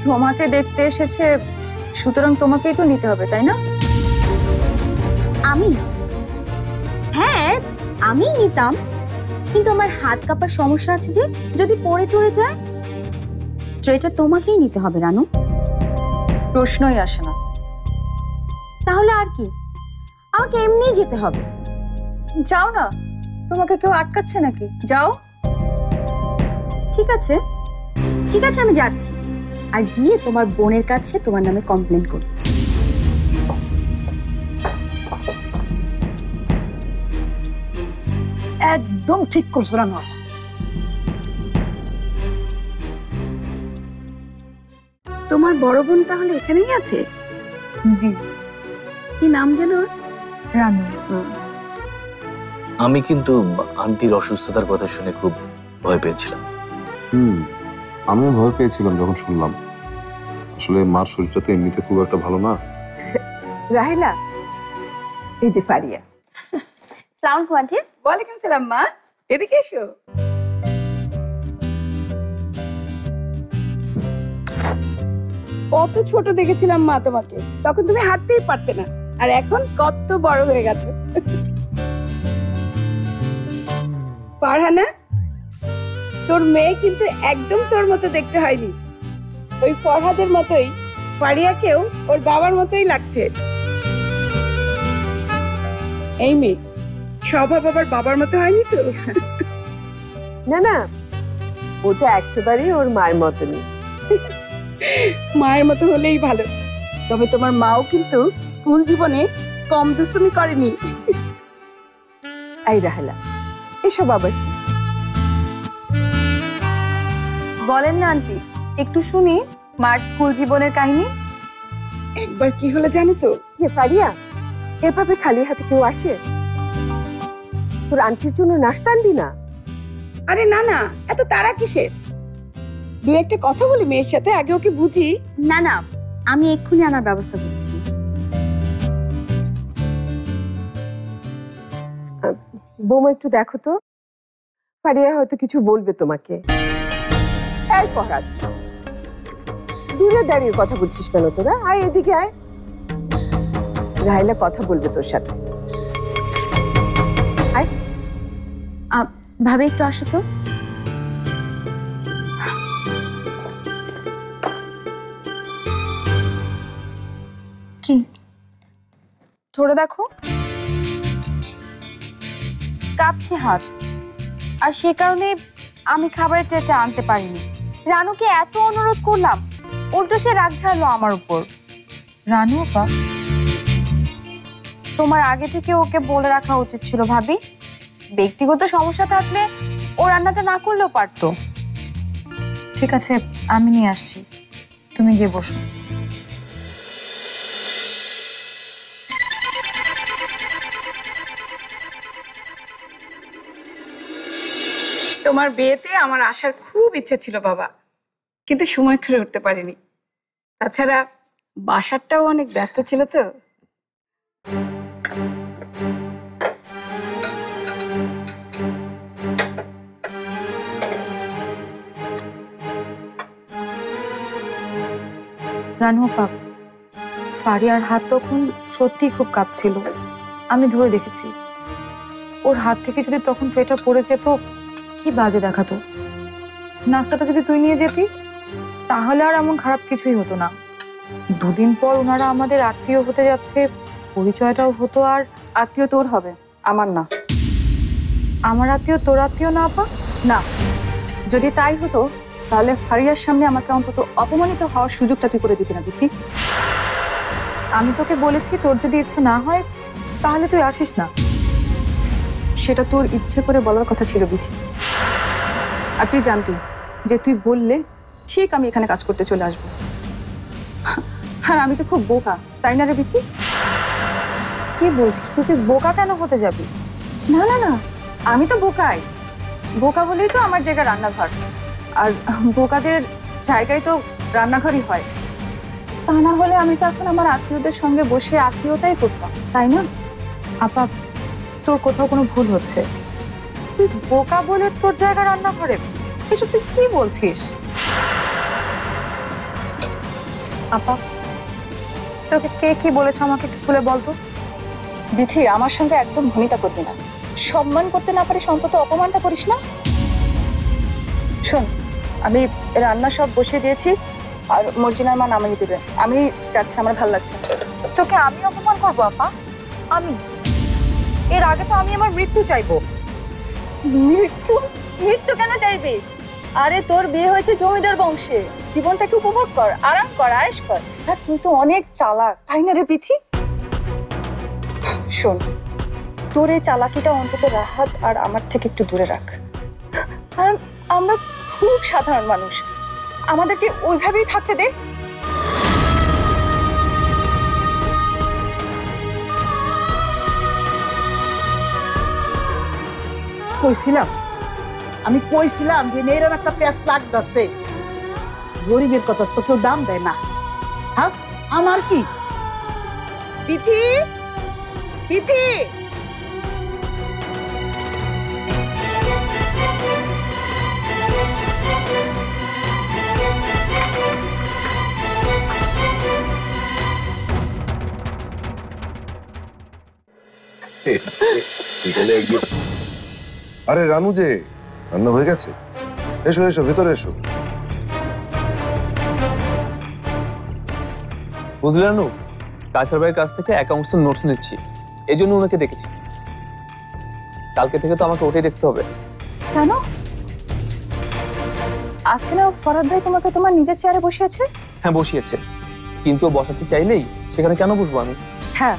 তোমাকে দেখতে এসেছে, সুতরাং তোমাকেই তো নিতে হবে, তাই না? আমি? হ্যাঁ, আমি নিতাম, কিন্তু আমার হাত কাঁপার সমস্যা আছে যে, যদি পড়ে চলে যায়। ট্রেটা তোমাকেই নিতে হবে রানু, প্রশ্নই আসে না। তাহলে আর কি, আমাকে এমনিই যেতে হবে। যাও না, তোমাকে কেউ আটকাচ্ছে নাকি? যাও। ঠিক আছে, ঠিক আছে, আমি যাচ্ছি। আর গিয়ে তোমার বোনের কাছে তোমার নামে কমপ্লেন করবে। একদম ঠিক করছো রানু আপা। তোমার বড় বোন তাহলে এখানেই আছে? জি। কি নাম যেন? রানু। আমি কিন্তু আন্টির অসুস্থতার কথা শুনে খুব ভয় পেয়েছিলাম। আমিও ভয় পেয়েছিলাম যখন শুনলাম। আসলে মার শরীরটা তো এমনিতে খুব একটা ভালো না। রাহেলা, এই যে ফারিয়া। সালাম আলাইকুম আন্টি। ওয়ালাইকুম সালাম মা, এদিকে এসো। কত ছোট দেখেছিলাম মা তোমাকে, তখন তুমি হাঁটতেই পারতে না, আর এখন কত বড় হয়ে গেছে। ফারহানা, তোর মেয়ে কিন্তু একদম তোর মতো দেখতে হয়নি। ওই ফরহাদের মতোই ফারিয়াকেও ওর বাবার মতোই লাগছে। এই মেয়ে স্বভাব আবার বাবার মতো হয়নি তো? না না, ওটা একেবারেই ওর মায়ের মতনই। মায়ের মতো হলেই ভালো। তবে তোমার মাও কিন্তু স্কুল জীবনে কম দুষ্টুমি করেনি। এই রাহেলা, এসব আবার কি? বলেন না আন্টি, একটু শুনি মার স্কুল জীবনের কাহিনী। একবার কি হলো জানো তো? ফারিয়া, এভাবে খালি হাতে কেউ আসে? তোর আন্টির জন্য নাস্তা আনবি না? আরে না না, এত তাড়া কিসের? দু একটা কথা বলি মেয়ের সাথে, আগে ওকে বুঝি। না না, আমি এক্ষুনি আনার ব্যবস্থা করছি। বৌমা একটু দেখো তো, ফারিয়া হয়তো কিছু বলবে তোমাকে। এই ফরহাদ, দূরে দাঁড়িয়ে কথা বলছিস কেন তোরা? আয় এদিকে আয়, রাহেলা কথা বলবে তোর সাথে। আয়। ভাবে একটু আসো তো। কি ধরে দেখো, কাঁপছে হাত, আর সে কারণে আমি খাবারের চেঁচা আনতে পারিনি। রানুকে এত অনুরোধ করলাম, উল্টো সে রাগ ঝাড়লো আমার উপর। রানু আপা, তোমার আগে থেকে ওকে বলে রাখা উচিত ছিল ভাবি। ব্যক্তিগত সমস্যা থাকলে ও রান্নাটা না করলেও পারতো। ঠিক আছে, আমি নিয়ে আসছি, তুমি গিয়ে বসো। তোমার বিয়েতে আমার আসার খুব ইচ্ছে ছিল বাবা, কিন্তু সময় করে উঠতে পারিনি। তাছাড়া বাসারটাও অনেক ব্যস্ত ছিল তো। রানু আপা, ফারিয়ার হাত তখন সত্যি খুব কাঁপছিল, আমি ধরে দেখেছি। ওর হাত থেকে যদি তখন ট্রেটা পড়ে যেত, কি বাজে দেখাতো। নাস্তাটা যদি তুই নিয়ে যেতি, তাহলে আর এমন খারাপ কিছুই হতো না। দুদিন পর ওনারা আমাদের আত্মীয় হতে যাচ্ছে, পরিচয়টাও হতো। আর আত্মীয় তোর হবে, আমার না। আমার আত্মীয় তোর আত্মীয় না আপা? না, যদি তাই হতো তাহলে ফারিয়ার সামনে আমাকে অন্তত অপমানিত হওয়ার সুযোগটা তুই করে দিতি না বিথি। আমি তোকে বলেছি, তোর যদি ইচ্ছে না হয় তাহলে তুই আসিস না। সেটা তোর ইচ্ছে করে বলার কথা ছিল বিথি, আর তুই জানতি যে তুই বললে ঠিক আমি এখানে কাজ করতে চলে আসবো। আর আমি তো খুব বোকা, তাই না রে বিথি? কি বলছিস তুই? বোকা কেন হতে যাবি? না না না, আমি তো বোকাই। বোকা বলেই তো আমার জায়গা রান্নাঘর, আর বোকাদের জায়গায় তো রান্নাঘরই হয়। তা না হলে আমি তো এখন আমার আত্মীয়দের সঙ্গে বসে আত্মীয়তাই করতাম, তাই না? আপা, তোর কোথাও কোনো ভুল হচ্ছে। তুই বোকা বলে তোর জায়গা রান্না করে? এসব তুই কি বলছিস? আপা, তোকে কে কি বলেছে আমাকে একটু খুলে বলতো। বিথি, আমার সঙ্গে একদম ভনিতা করবি না। সম্মান করতে না পারিস অন্তত অপমানটা করিস না। শোন, আমি রান্না সব বসিয়ে দিয়েছি, আর মর্জিনার মা নামিয়ে দেবে। আমি যাচ্ছি, আমার ভালো লাগছে। তোকে আমি অপমান করবো আপা? আমি? এর আগে তো আমি আমার মৃত্যু চাইবো। মৃত্যু? মৃত্যু কেন চাইবি? আরে তোর বিয়ে হয়েছে জমিদার বংশে, জীবনটাকে উপভোগ কর, আরাম কর, আয়েশ কর। আর তুই তো অনেক চালাক, তাই না রে বিথি? শোন, তোর এই চালাকিটা অন্তত রাহাত আর আমার থেকে একটু দূরে রাখ, কারণ আমরা খুব সাধারণ মানুষ, আমাদেরকে ওইভাবেই থাকতে দে। আমি কইছিলাম যে এরকম একটা পেঁচ লাগতেছে, গরিবের কথা তো কেউ দাম দেয় না। হ্যাঁ, আমার কি বিথি, বিথি, আরে রানু যে, রান্না হয়ে গেছে? এসো এসো, ভেতরে এসো। বুঝলে রানু, কাছার ভাইয়ের কাছ থেকে অ্যাকাউন্টসের নোটস নিচ্ছি, এই জন্য ওনাকে দেখেছি। কালকে থেকে তো আমাকে ওটাই দেখতে হবে। কেন? আজকে না ফরাদ ভাই তোমাকে তোমার নিজের চেয়ারে বসিয়েছে? হ্যাঁ বসিয়েছে, কিন্তু ও বসাতে চাইলেই সেখানে কেন বসবো আমি? হ্যাঁ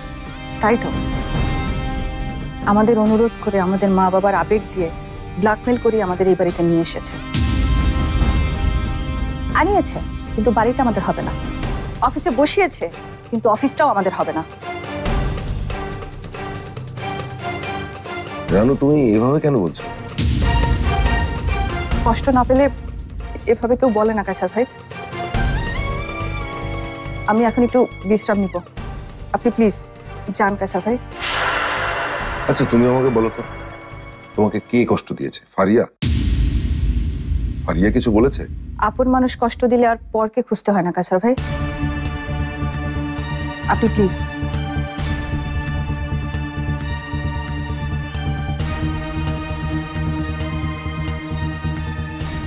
তাই তো, আমাদের অনুরোধ করে, আমাদের মা বাবার আবেগ দিয়ে ব্ল্যাকমেল করে আমাদের এই বাড়িতে নিয়ে এসেছে। আনিয়েছে, কিন্তু বাড়িটা আমাদের হবে না। অফিসে বসিয়েছে, কিন্তু অফিসটাও আমাদের হবে না। রানু, তুমি এভাবে কেন বলছো? কষ্ট না পেলে এভাবে কেউ বলে না কায়সার ভাই। আমি এখন একটু বিশ্রাম নিব, আপনি প্লিজ যান কায়সার ভাই। আচ্ছা, তুমি আমাকে বলো তো, তোমাকে কে কষ্ট দিয়েছে? ফারিয়া? ফারিয়া কিছু বলেছে? আপন মানুষ কষ্ট দিলে আর পরকে খুঁজতে হয় না কায়সার ভাই, আপনি প্লিজ।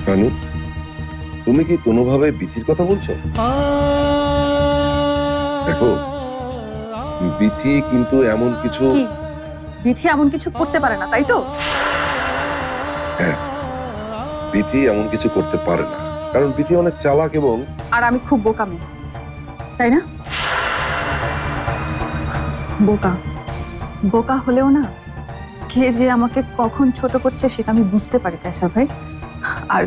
রানু, তুমি কি কোনোভাবে বিথির কথা বলছো? দেখো, বিথি কিন্তু এমন কিছু, বিথি এমন কিছু করতে পারে না, তাই তো? হ্যাঁ, বিথি এমন কিছু করতে পারে না, কারণ বিথি অনেক চালাক এবং আর আমি খুব বোকা মেয়ে, তাই না? বোকা বোকা হলেও না, কে যে আমাকে কখন ছোট করছে সেটা আমি বুঝতে পারি কায়সার ভাই। আর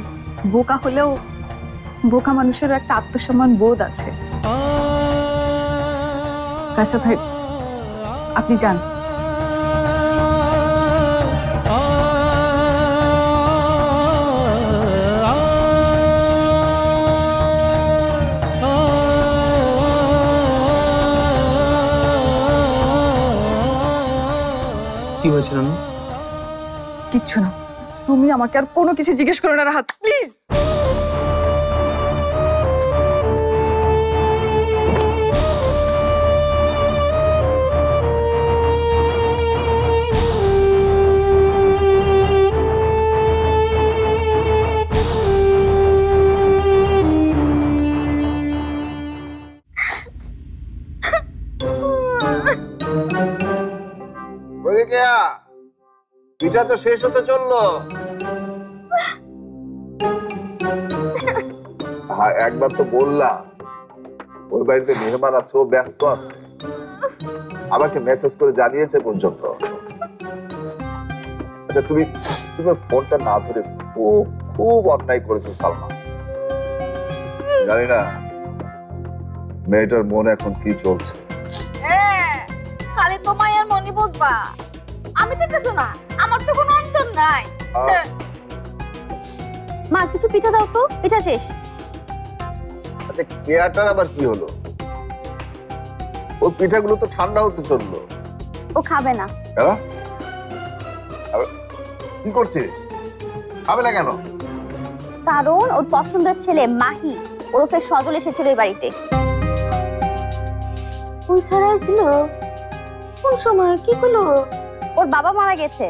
বোকা হলেও বোকা মানুষেরও একটা আত্মসম্মান বোধ আছে। কায়সার ভাই, আপনি যান। কি হয়েছে রানু? কিচ্ছু না, তুমি আমাকে আর কোনো কিছু জিজ্ঞেস করো না রাহাত, প্লিজ। পিঠা তো শেষ হতে চললো। হ্যাঁ, একবার তো বললাম ওই বাড়িতে মেহমান আছে, ও ব্যস্ত আছে, আমাকে মেসেজ করে জানিয়েছে পর্যন্ত। আচ্ছা, তুমি ফোনটা না ধরে খুব খুব অন্যায় করেছো সালমা। জানি না মেয়েটার মনে এখন কি চলছে। খালি তোমায় আর মনি বুঝবা, আমি তো কিছু না, আমার তো কোনো অন্তর নাই। মা কিছু পিঠা দাও তো, পিঠা শেষ। আচ্ছা, কেয়াটার আবার কি হলো? ওই পিঠাগুলো তো ঠান্ডা হতে চললো। ও খাবে না। কি করছিস? খাবে না কেন? কারণ ওর পছন্দের ছেলে মাহি ওরফে সজল এসেছিল এই বাড়িতে। কোন সারা ছিল? কোন সময়? কি হলো? ওর বাবা মারা গেছে,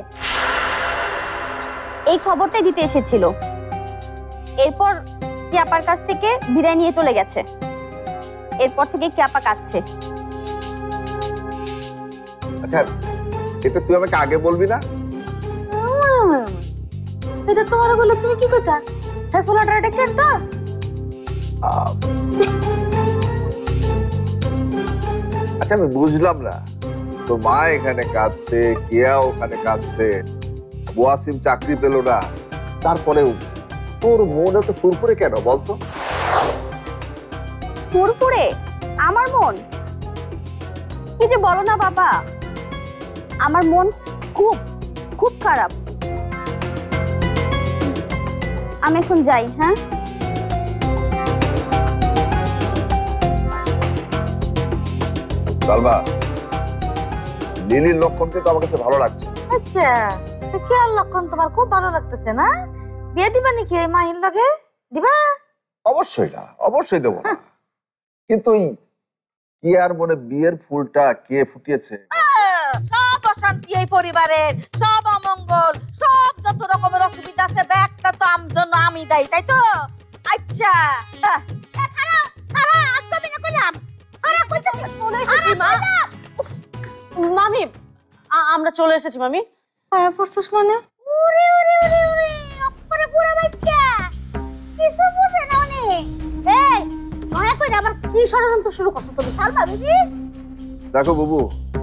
এই খবরটাই দিতে এসেছিল। এরপর কিয়াপার কাছ থেকে বিদায় নিয়ে চলে গেছে। এরপর থেকে কিয়াপা কাঁদছে। আচ্ছা, এটা তুই আমাকে আগে বলবি না? এটা তোমার বলে তুমি কি কথা? হ্যাঁ ফুলাটা ডেকেন তো। আচ্ছা আমি বুঝলাম না, তোর মা এখানে কাঁদছে, কেয়া ওখানে কাঁদছে, ওয়াসিম চাকরি পেল না, তারপরেও তোর মন এত ফুরফুরে কেন বলতো? ফুরফুরে আমার মন? কি যে বলো না বাবা, আমার মন খুব খুব খারাপ। আমি এখন যাই। হ্যাঁ সালমা, লিলির লক্ষণকে তো আমার কাছে ভালো লাগছে। আচ্ছা কে আর লক্ষণ তোমার খুব ভালো লাগতেছে না? বিয়ে দিবা নাকি এই মাহির লগে? দিবা? অবশ্যই না, অবশ্যই দেবো না, কিন্তু কি আর মনে বিয়ের ফুলটা কে ফুটিয়েছে? সব অশান্তি এই পরিবারের, সব অমঙ্গল, সব যত রকমের অসুবিধা আছে ব্যাগটা তো জন্য আমি দায়ী, তাই তো? আচ্ছা মামি আমরা চলে এসেছি মামি। হ্যাঁ পড়ছিস মানে? উরে উরে উরে উরে অপরে পুরো বাচ্চা কিছু বুঝে না উনি। এই দয়া করে আবার কি ষড়যন্ত্র শুরু করছো তুমি সালমা বিবি? দেখো বাবু,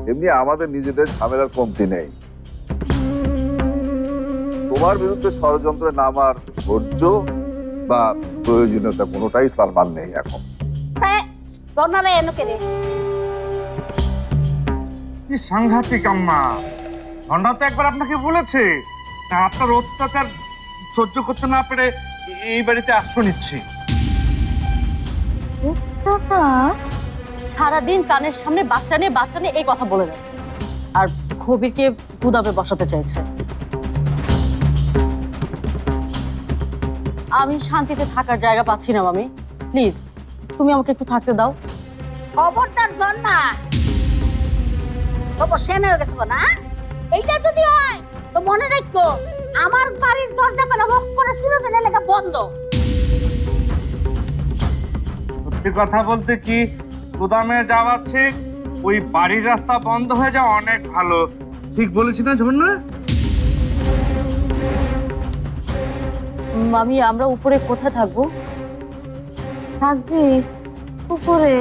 এমনি আমাদের নিজেদের ঝামেলার কমতি নেই, তোমার বিরুদ্ধে ষড়যন্ত্রে নামার ধৈর্য বা প্রয়োজনীয়তা কোনোটাই সালমান নেই এখন। কি সাংঘাতিক আম্মা! ধন্ডা তো একবার আপনাকে বলেছে আপনার অত্যাচার সহ্য করতে না পেরে এই বাড়িতে আশ্রয় নিচ্ছি। সারাদিন কানের সামনে বাচ্চা নিয়ে এই কথা বলে যাচ্ছে, আর কবিরকে গুদামে বসাতে চাইছে। আমি শান্তিতে থাকার জায়গা পাচ্ছি না মামি, প্লিজ তুমি আমাকে একটু থাকতে দাও। খবরদার জন না, খবর সেন হয়ে গেছে না? এইটা যদি হয় তো মনে রাখো আমার বাড়ির দরজা করে বন্ধ করে চিরদিনের লেগে বন্ধ। সত্যি কথা বলতে কি, গুদামে যাওয়া ঠিক, ওই বাড়ির রাস্তা বন্ধ হয়ে যাওয়া অনেক ভালো। ঠিক বলেছি না ঝর্ণা? মামি আমরা উপরে কোথায় থাকবো? থাকবি উপরে?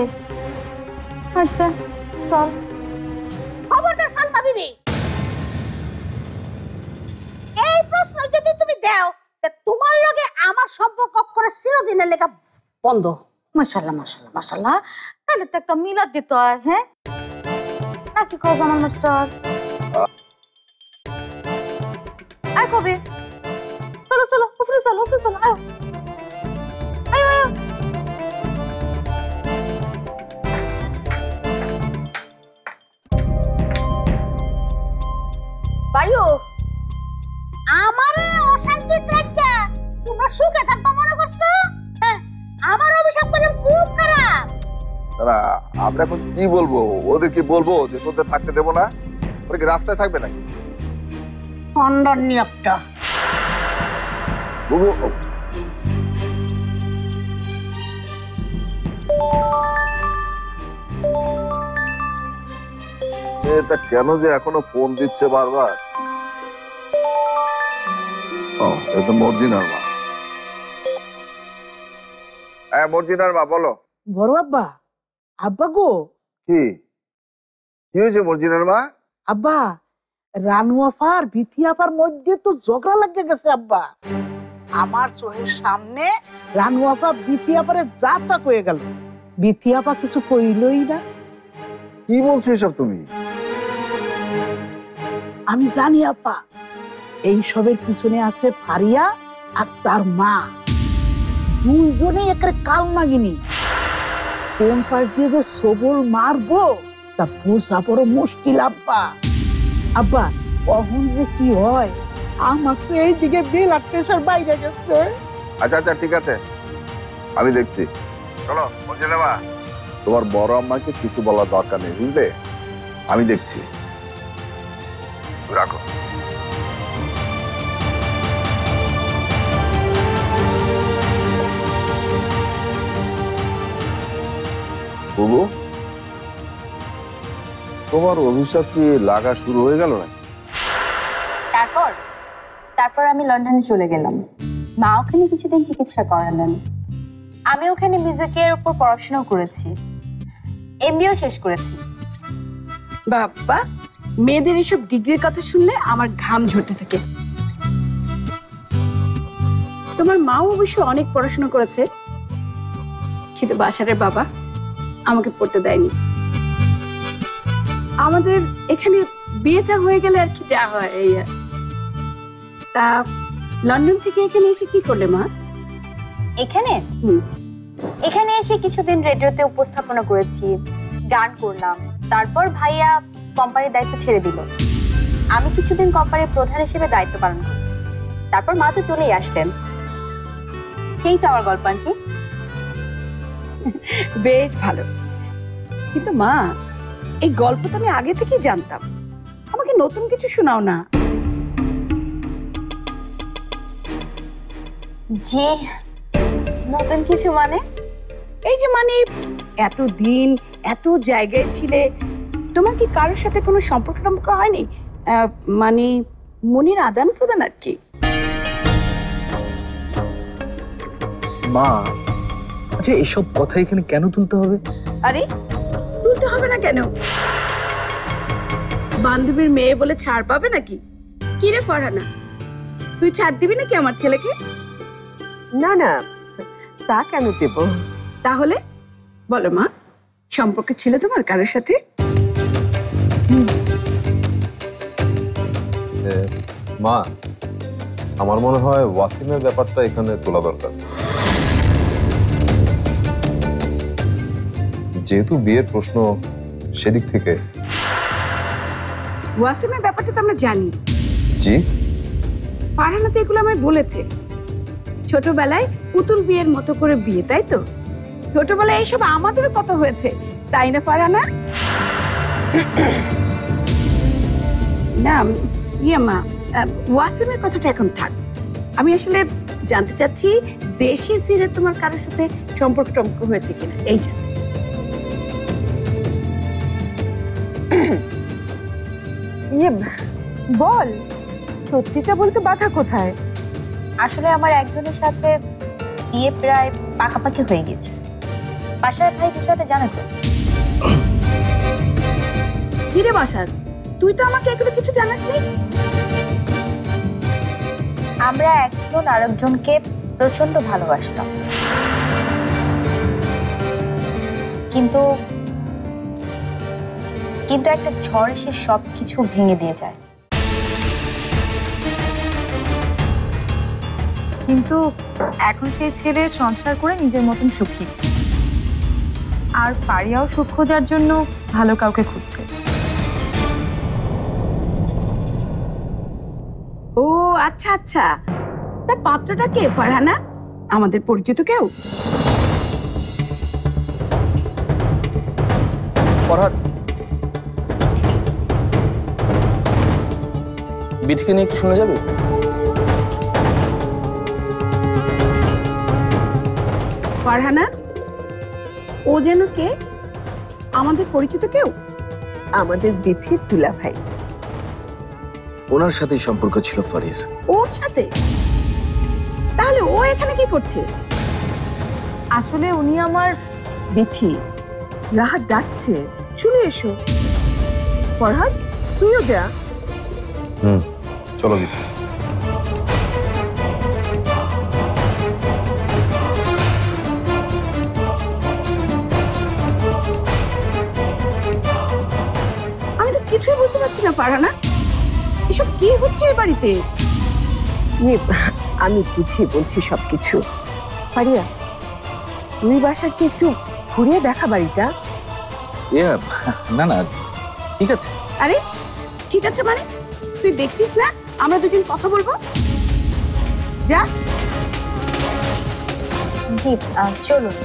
আচ্ছা চল। খবরদার সালমা বিবি, এই প্রশ্ন যদি তুমি দাও তা তোমার লগে আমার সম্পর্ক করে চিরদিনের লেগে বন্ধ। মাশাআল্লাহ মাশাআল্লাহ মাশাআল্লাহ, তাহলে তো একটা মিলাদ দিতে হয়। হ্যাঁ নাকি কও জামাল মাস্টার? আয় কবে, চলো চলো উপরে চলো, উপরে চলো, আয় আয় আয়। বায়ু আমারে অশান্তি রাখা তোমরা সুখে থাকবা মনে করছো? হ্যাঁ আমার অভিশাপ করলে খুব খারাপ। তারা আমরা এখন কি বলবো? ওদের কি বলবো যে তোদের থাকতে দেবো না? ওরা কি রাস্তায় থাকবে নাকি? খন্ডন নিয়োগটা বাবু, এটা কেন যে এখনো ফোন দিচ্ছে বারবার? ও এটা মর্জিনার মা। হ্যাঁ মর্জিনার মা বলো। বড় আব্বা, আব্বা গো। কি কি হয়েছে মর্জিনার মা? আব্বা রানু আপার বিথি আপার মধ্যে তো ঝগড়া লাগে গেছে আব্বা। আমার চোখের সামনে রানু আপা বিথি আপারে যা তা কয়ে গেল, বিথি আপা কিছু কইলই না। কি বলছো এসব তুমি? আমি জানি আপা, এই সবের পিছনে আছে ফারিয়া আর তার মা, দুইজনেই একের কাল নাগিনি। কোন পাশ দিয়ে যে সবল মারবো তা বোঝা বড় মুশকিল আব্বা। আব্বা কখন যে কি হয়, আমার তো এইদিকে ব্লাড প্রেশার বাইরে গেছে। আচ্ছা আচ্ছা ঠিক আছে, আমি দেখছি। চলো মর্জিনার মা, তোমার বড় আম্মাকে কিছু বলার দরকার নেই, বুঝলে? আমি দেখছি, রাখো। বাবু, তোমার অভিশাপ কি লাগা শুরু হয়ে গেল নাকি? তারপর আমি লন্ডনে চলে গেলাম। মা ওখানে কিছুদিন চিকিৎসা করালেন। আমি ওখানে মিউজিকের উপর পড়াশোনা করেছি, এমবিও শেষ করেছি। বাবা, মেয়েদের এসব ডিগ্রির কথা শুনলে আমার ঘাম ঝরতে থাকে। তোমার মাও অবশ্য অনেক পড়াশোনা করেছে, কিন্তু বাসারের বাবা আমাকে পড়তে দেয়নি। আমাদের এখানে বিয়েটা হয়ে গেলে আর কি যা হয় এই আর। তা লন্ডন থেকে এখানে এসে কি করলে মা? এখানে এখানে এসে কিছুদিন রেডিওতে উপস্থাপনা করেছি, গান করলাম। তারপর ভাইয়া কোম্পানির দায়িত্ব ছেড়ে দিল। আমি কিছুদিন কোম্পানির প্রধান হিসেবে দায়িত্ব পালন করেছি। তারপর মা তো চলেই আসলেন। এই তো আমার গল্প আন্টি। বেশ ভালো, কিন্তু মা এই গল্প তো আমি আগে থেকেই জানতাম, আমাকে নতুন কিছু শোনাও না। জি, নতুন কিছু মানে? এই যে মানে এতদিন এত জায়গায় ছিলে, তোমার কি কারোর সাথে কোনো সম্পর্ক হয়নি? মানে মনির আদান প্রদান আর কি। মা, আচ্ছা এসব কথা এখানে কেন তুলতে হবে? আরে তুলতে হবে না কেন? বান্ধবীর মেয়ে বলে ছাড় পাবে নাকি? কি রে ফারহানা, তুই ছাড় দিবি নাকি আমার ছেলেকে? না না, তা কেন দেব? তাহলে বলো মা, সম্পর্ক ছিল তোমার কারোর সাথে? মা, আমার মনে হয় ওয়াসিমের ব্যাপারটা এখানে তোলা দরকার। যেহেতু বিয়ের প্রশ্ন সেদিক থেকে। ওয়াসিমের ব্যাপারটা তো আমরা জানি। জি, ফারহানা তো এগুলো আমায় বলেছে। ছোটবেলায় পুতুল বিয়ের মতো করে বিয়ে, তাই তো? ছোটবেলায় এইসব আমাদেরও কত হয়েছে, তাই না ফারহানা? না ইয়ে মা, ওয়াসিমের কথাটা এখন থাক। আমি আসলে জানতে চাচ্ছি দেশে ফিরে তোমার কারোর সাথে সম্পর্ক টম্পর্ক হয়েছে কিনা, এইটা। ইয়ে বল, সত্যিটা বলতে বাধা কোথায়? আসলে আমার একজনের সাথে বিয়ে প্রায় পাকাপাকি হয়ে গেছে। বাসার ভাই বিষয়টা জানে তো। কি রে বাসার, তুই তো আমাকে এগুলো কিছু জানাসনি। আমরা একজন আরেকজনকে প্রচন্ড ভালোবাসতাম, কিন্তু কিন্তু একটা ঝড় এসে সবকিছু ভেঙে দিয়ে যায়। কিন্তু এখন সেই ছেলে সংসার করে নিজের মতন সুখী, আর পারিয়াও সুখ খোঁজার জন্য ভালো কাউকে খুঁজছে। ও আচ্ছা আচ্ছা, তা পাত্রটা কে ফারহানা? আমাদের পরিচিত কেউ? ফরহাদ, বিটিকে নিয়ে একটু শুনে যাবে? ফারহানা, ও যেন কে? আমাদের পরিচিত কেউ? আমাদের বিথির দুলা ভাই। ওনার সাথেই সম্পর্ক ছিল ফারির। ওর সাথে? তাহলে ও এখানে কি করছে? আসলে উনি আমার বিথি, রাহাত ডাকছে, চলে এসো। ফরহাদ, তুইও যা। চলো বিথি। আমি তো কিছুই বুঝতে পারছি না ফারহানা, এসব কি হচ্ছে এই বাড়িতে? আমি বুঝিয়ে বলছি সবকিছু। পারিয়া, তুই বাসাকে একটু ঘুরিয়ে দেখা বাড়িটা। না না, ঠিক আছে। আরে ঠিক আছে মানে? তুই দেখছিস না আমরা দুজন কথা বলবো? যা। জি, চলুন।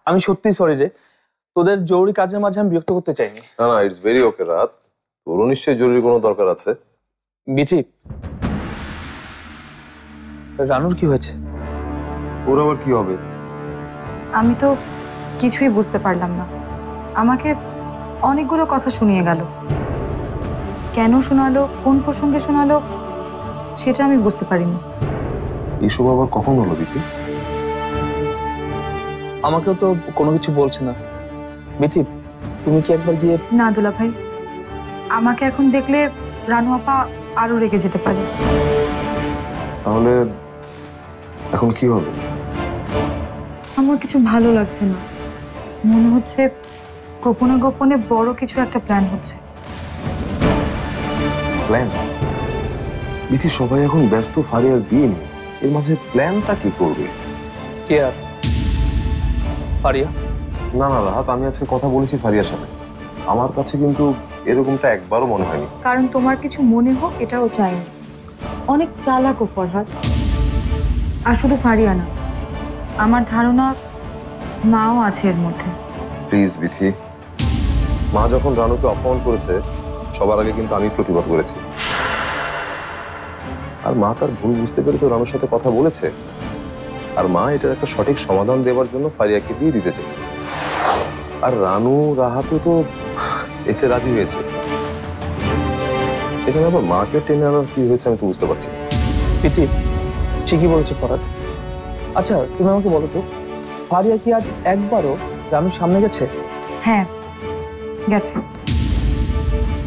আমি সত্যিই সরি রে, তোদের জরুরি কাজের মাঝে আমি বিরক্ত করতে চাইনি। না না, ইটস ভেরি ওকে রাত। তোরও নিশ্চয়ই জরুরি কোনো দরকার আছে। বিথি, রানুর কি হয়েছে? ওর আবার কি হবে? আমি তো কিছুই বুঝতে পারলাম না। আমাকে অনেকগুলো কথা শুনিয়ে গেল। কেন শোনালো, কোন প্রসঙ্গে শোনালো, সেটা আমি বুঝতে পারিনি। এইসব আবার কখন হলো বিথি? আমাকেও তো কোনো কিছু বলছে না। বিথি, তুমি কি একবার গিয়ে... না দুলা ভাই, আমাকে এখন দেখলে রানু আপা আরো রেগে যেতে পারে। তাহলে এখন কি হবে? আমার কিছু ভালো লাগছে না। মনে হচ্ছে গোপনে গোপনে বড় কিছু একটা প্ল্যান হচ্ছে। প্ল্যান? বিথি, সবাই এখন ব্যস্ত ফারিয়ার বিয়ে নিয়ে, এর মাঝে প্ল্যানটা কি করবে? কে আর? ফারিয়া? না না রাহাত, আমি আজকে কথা বলেছি ফারিয়ার সাথে। আমার কাছে কিন্তু এরকমটা একবারও মনে হয়নি। কারণ তোমার কিছু মনে হোক এটাও চাইনি। অনেক চালাক ও ফরহাদ। আর শুধু ফারিয়া না, আমার ধারণা মাও আছে এর মধ্যে। প্লিজ বিথি, মা যখন রানুকে অপমান করেছে সবার আগে কিন্তু আমি প্রতিবাদ করেছি। আর মা তার ভুল বুঝতে পেরে তো রানুর সাথে কথা বলেছে। আর মা এটার একটা সঠিক সমাধান দেওয়ার জন্য ফারিয়াকে দিয়ে দিতে চেয়েছে। আর রানু রাহাতও তো এতে রাজি হয়েছে। সেখানে আবার মাকে টেনে আনার কি হয়েছে আমি তো বুঝতে পারছি না। বিথি ঠিকই বলেছে ফরহাদ। আচ্ছা তুমি আমাকে বলো তো, ফারিয়া কি আজ একবারও রানুর সামনে গেছে? হ্যাঁ গেছে।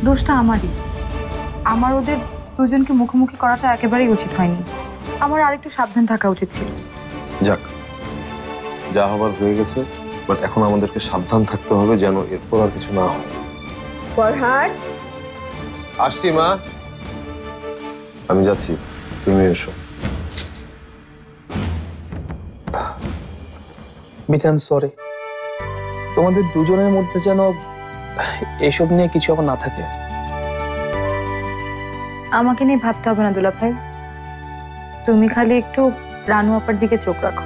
দোষটা আমারই। আমার ওদের দুজনকে মুখোমুখি করাটা একেবারেই উচিত হয়নি। আমার আরেকটু সাবধান থাকা উচিত ছিল। যাক, যা হবার হয়ে গেছে, বাট এখন আমাদেরকে সাবধান থাকতে হবে যেন এরপর আর কিছু না হয়। ফরহাদ, আসছি মা। আমি যাচ্ছি, তুমি এসো। Bithi, I am sorry. তোমাদের দুজনের মধ্যে যেন এসব নিয়ে কিছু আবার না থাকে। আমাকে নিয়ে ভাবতে হবে না দুলা ভাই। তুমি খালি একটু রানু আপার দিকে চোখ রাখো।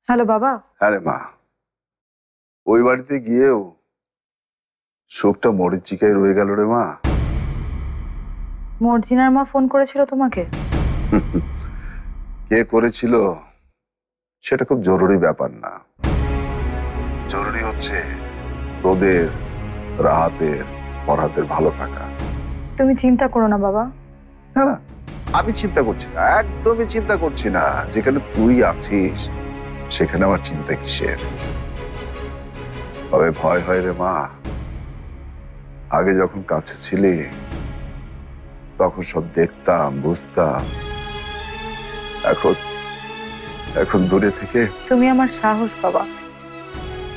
হ্যালো বাবা। আরে মা, ওই বাড়িতে গিয়েও শোকটা মরিচিকায় রয়ে গেল রে মা। মর্জিনার মা ফোন করেছিল তোমাকে? কে করেছিল সেটা খুব জরুরি ব্যাপার না। জরুরি হচ্ছে তোদের, রাহাতের, ফরহাদের ভালো থাকা। তুমি চিন্তা করো না বাবা। না না, আমি চিন্তা করছি না, একদমই চিন্তা করছি না। যেখানে তুই আছিস সেখানে আমার চিন্তা কিসের? তবে ভয় হয় রে মা। আগে যখন কাছে ছিলি তখন সব দেখতাম, বুঝতাম। এখন এখন দূরে থেকে। তুমি আমার সাহস বাবা।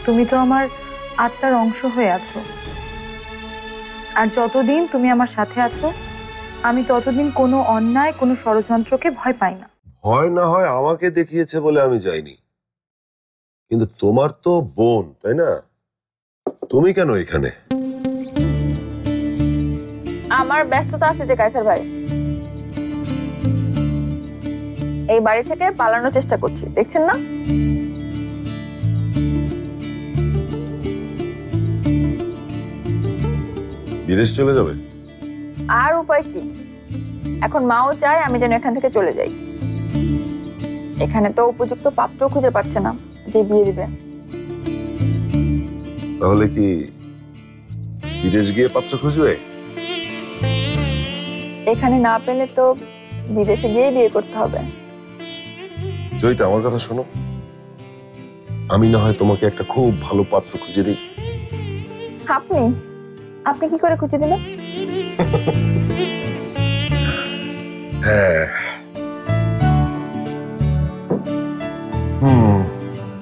তুমি তো আমার আত্মার অংশ হয়ে আছো। আর যতদিন তুমি আমার সাথে আছো আমি ততদিন কোনো অন্যায়, কোনো ষড়যন্ত্রকে ভয় পাই না। হয় না হয় আমাকে দেখিয়েছে বলে আমি যাইনি, কিন্তু তোমার তো বোন, তাই না? তুমি কেন এখানে? আমার ব্যস্ততা আছে যে কায়সার ভাই। এই বাড়ি থেকে পালানোর চেষ্টা করছি, দেখছেন না? বিদেশ চলে যাবে? আর উপায় কি? এখন মাও চায় আমি যেন এখান থেকে চলে যাই। এখানে তো উপযুক্ত পাত্র খুঁজে পাচ্ছে না যে বিয়ে দিবে। তাহলে কি বিদেশ গিয়ে পাত্র খুঁজবে? এখানে না পেলে তো বিদেশে গিয়েই বিয়ে করতে হবে। জয়িতা, আমার কথা শোনো। আমি না হয় তোমাকে একটা খুব ভালো পাত্র খুঁজে দিই। আপনি আপনি কি করে খুঁজে দিবেন? হ্যাঁ,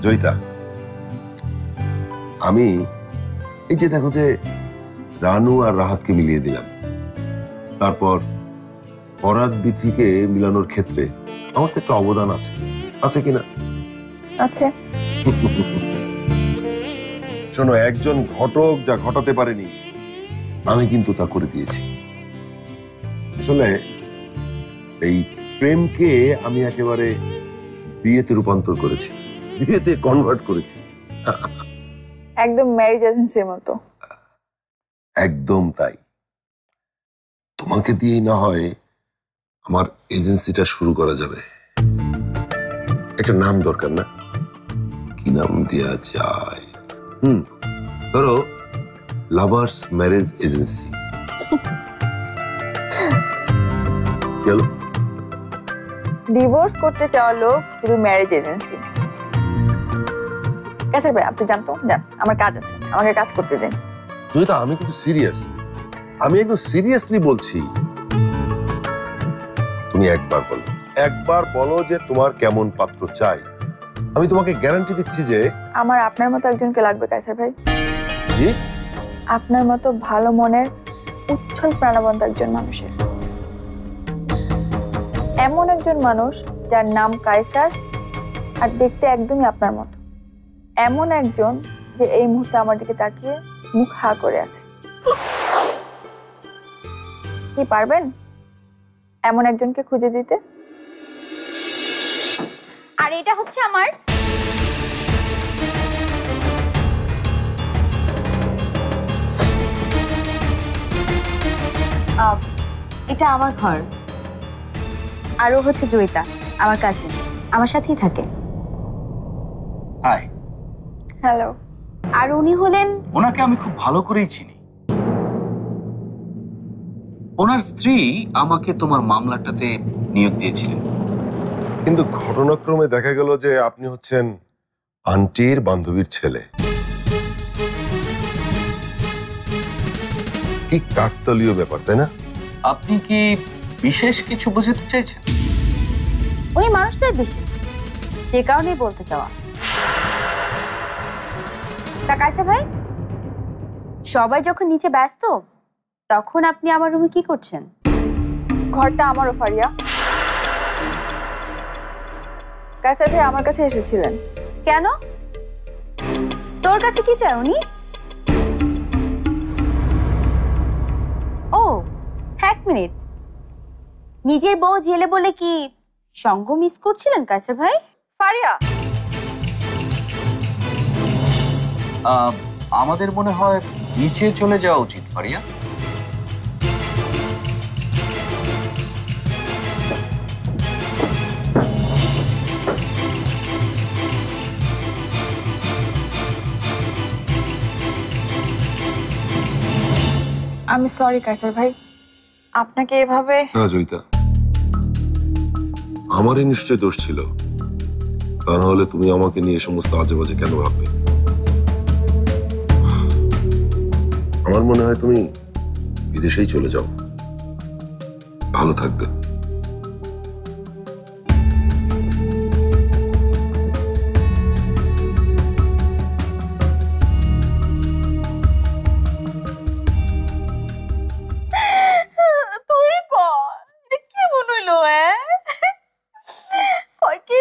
জয়িতা, আমি এই যে দেখো যে রানু আর রাহাতকে মিলিয়ে দিলাম, তারপর ফরহাদ বিথিকে মিলানোর ক্ষেত্রে আমার তো একটা অবদান আছে, আছে কিনা? আছে। শোনো, একজন ঘটক যা ঘটাতে পারেনি আমি কিন্তু তা করে দিয়েছি। আসলে এই প্রেমকে আমি একেবারে বিয়েতে রূপান্তর করেছি, বিয়েতে কনভার্ট করেছি। একদম ম্যারেজ এজেন্সির মতো। একদম তাই। তোমাকে দিয়েই না হয় আমার এজেন্সিটা শুরু করা যাবে। একটা নাম দরকার না? কি নাম দেয়া যায়? ধরো লাভার্স ম্যারেজ এজেন্সি। গেল। ডিভোর্স করতে চাওয়া লোক থ্রু ম্যারেজ এজেন্সি। কাছের ভাই আপনি জানতো, যান, আমার কাজ আছে, আমাকে কাজ করতে দিন। জয়িতা, আমি কিন্তু সিরিয়াস, আমি একদম সিরিয়াসলি বলছি। তুমি একবার বলো যে তোমার কেমন পাত্র চাই। আমি তোমাকে গ্যারান্টি দিচ্ছি যে আমার আপনার মতো একজনকে লাগবে কাইসার ভাই। কি? আপনার মতো ভালো মনের উচ্ছল প্রাণবন্ত একজন মানুষের। এমন একজন মানুষ যার নাম কাইসার আর দেখতে একদমই আপনার মতো। এমন একজন যে এই মুহূর্তে আমার দিকে তাকিয়ে মুখ হা করে আছে। কি পারবেন এমন একজনকে খুঁজে দিতে? আর এটা হচ্ছে আমার এটা আমার ঘর। আরও হচ্ছে জয়িতা, আমার কাজিন, আমার সাথেই থাকে। হাই। হ্যালো। আর উনি হলেন, ওনাকে আমি খুব ভালো করেই চিনি। ওনার স্ত্রী আমাকে তোমার মামলাটাতে নিয়োগ দিয়েছিলেন। কিন্তু ঘটনাক্রমে দেখা গেল যে আপনি হচ্ছেন আন্টির বান্ধবীর ছেলে। কি কাকতালীয় ব্যাপার, তাই না? আপনি কি বিশেষ কিছু বোঝাতে চাইছেন? উনি মানুষটাই বিশেষ, সে কারণেই বলতে চাওয়া। কাইসা ভাই, সবাই যখন নিচে ব্যস্ত তখন আপনি আমার রুমে কি করছেন? ঘরটা আমারও ফারিয়া। কাইসার ভাই আমার কাছে এসেছিলেন কেন? তোর কাছে কি চায় উনি? ও, এক মিনিট, নিজের বউ জেলে বলে কি সঙ্গ মিস করছিলেন কাইসার ভাই? ফারিয়া, আমাদের মনে হয় নিচে চলে যাওয়া উচিত ফারিয়া। আমি সরি কাইসার ভাই, আপনাকে এভাবে। না জয়িতা, আমারই নিশ্চয় দোষ ছিল, তা না হলে তুমি আমাকে নিয়ে সমস্ত আজে বাজে কেন ভাববে? আমার মনে হয় তুমি বিদেশেই চলে যাও, ভালো থাকবে। তুই কর, এটা কি মনে হইলো? কয় কি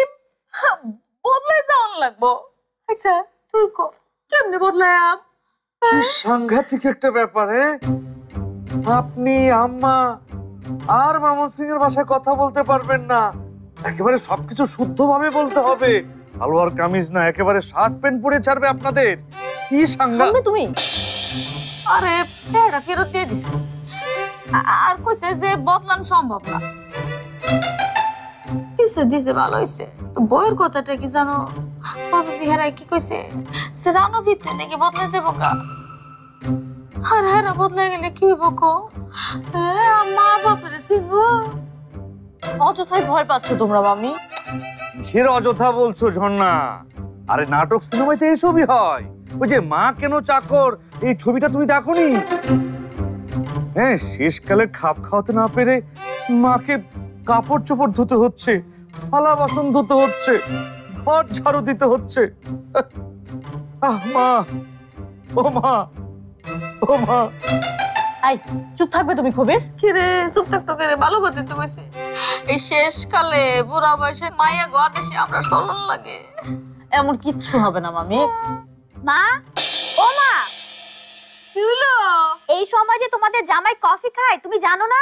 বদলাই যাওয়ান লাগবো? আচ্ছা তুই কর, কেমনে বদলাম? কি সাংঘাতিক একটা ব্যাপার। আপনি আম্মা আর মামুন সিং এর ভাষায় কথা বলতে পারবেন না, একেবারে সবকিছু শুদ্ধভাবে বলতে হবে। সালোয়ার কামিজ না, একেবারে শার্ট প্যান্ট পরে ছাড়বে আপনাদের। কি সাংঘাতিক! তুমি আরে এটা ফেরত দিয়ে দিস আর কইছে যে বদলান সম্ভব না। দিছে দিছে, ভালো হয়েছে। তো বইয়ের কথাটা কি জানো? বাবাজি হেরাই কি কইছে সে জানো ভিতরে নাকি বদলে যাবো গা। আর হেরা বদলে গেলে কি হইব কো? মা বাপরে সিংহ অযথাই ভয় পাচ্ছ তোমরা মামি। কিসের অযথা বলছো ঝর্ণা? আরে নাটক সিনেমাতে এসবই হয়। ওই যে মা কেন চাকর, এই ছবিটা তুমি দেখোনি? হ্যাঁ, শেষকালে খাপ খাওয়াতে না পেরে মাকে কাপড় চোপড় ধুতে হচ্ছে, থালা বাসন ধুতে হচ্ছে, ঘর ঝাড়ু দিতে হচ্ছে। আহ মা, ও মা, ও মা। আই চুপ থাকবে তুমি কবির? কি রে চুপ থাকতো কে রে? ভালো কথা তো কইছে। এই শেষকালে বুড়া বয়সে মায়া গো দেশে আমরা চলন লাগে। এমন কিচ্ছু হবে না মামি। মা, ও মা, কি হলো? এই সময় যে তোমাদের জামাই কফি খায় তুমি জানো না?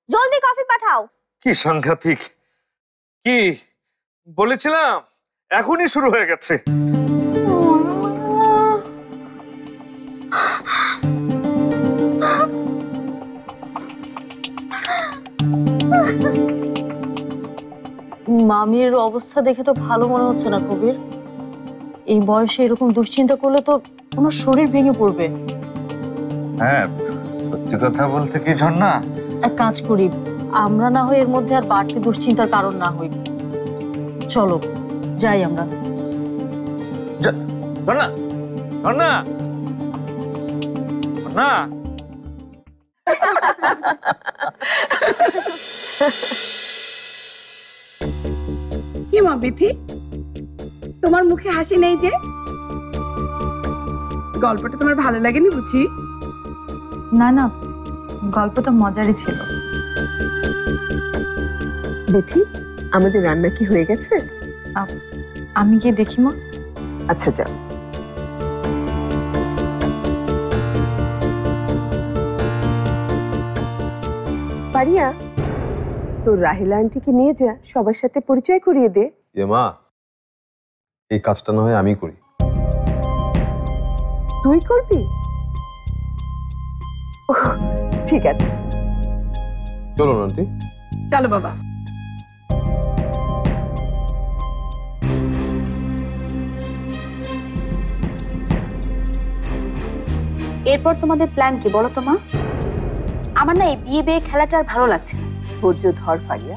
জলদি কফি পাঠাও। কি সাংঘাতিক! কি বলেছিলাম এখনই শুরু হয়ে গেছে। মামির অবস্থা দেখে তো ভালো মনে হচ্ছে না কবির। এই বয়সে এরকম দুশ্চিন্তা করলে তো ওনার শরীর ভেঙে পড়বে। হ্যাঁ, সত্যি কথা বলতে কি ঝর্ণা, এক কাজ করি, আমরা না হয় এর মধ্যে আর বাড়তি দুশ্চিন্তার কারণ না হই। চলো যাই আমরা। ঝর্ণা, ঝর্ণা, ঝর্ণা। কি মা বিথি, তোমার মুখে হাসি নেই যে? গল্পটা তোমার ভালো লাগেনি বুঝি? না না, গল্পটা মজারই ছিল। বিথি, আমাদের রান্না কি হয়ে গেছে? আমি গিয়ে দেখি মা। আচ্ছা যাও। পারিয়া, তোর রাহিলা আন্টিকে নিয়ে যা, সবার সাথে পরিচয় করিয়ে দে। মা, এই কাজটা না হয় আমি করি। তুই করবি? ঠিক আছে, চলুন আন্টি। চলো বাবা। এরপর তোমাদের প্ল্যান কি বলো তো মা? আমার না এই বিয়ে বিয়ে খেলাটা আর ভালো লাগছে না। ধৈর্য ধর পারিয়া,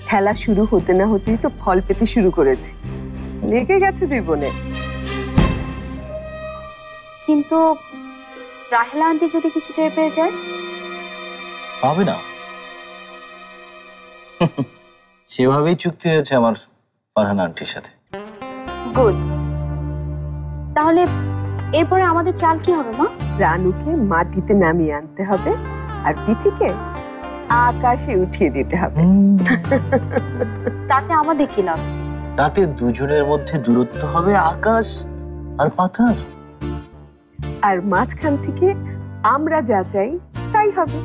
খেলা শুরু হতে না হতেই তো ফল পেতে শুরু করেছি। লেগে গেছে দুই বোনে। কিন্তু রাহেলা আন্টি যদি কিছু টের পেয়ে যায়? পাবে না। সেভাবেই চুক্তি হয়েছে আমার ফারহান আন্টির সাথে। গুড। তাহলে এরপরে আমাদের চাল কি হবে মা? রানুকে মাটিতে নামিয়ে আনতে হবে আর বিথিকে আকাশে উঠিয়ে দিতে হবে। তাতে আমাদের কি লাভ? তাতে দুজনের মধ্যে দূরত্ব হবে আকাশ আর পাতাল। আর মাঝখান থেকে আমরা যা চাই তাই হবে।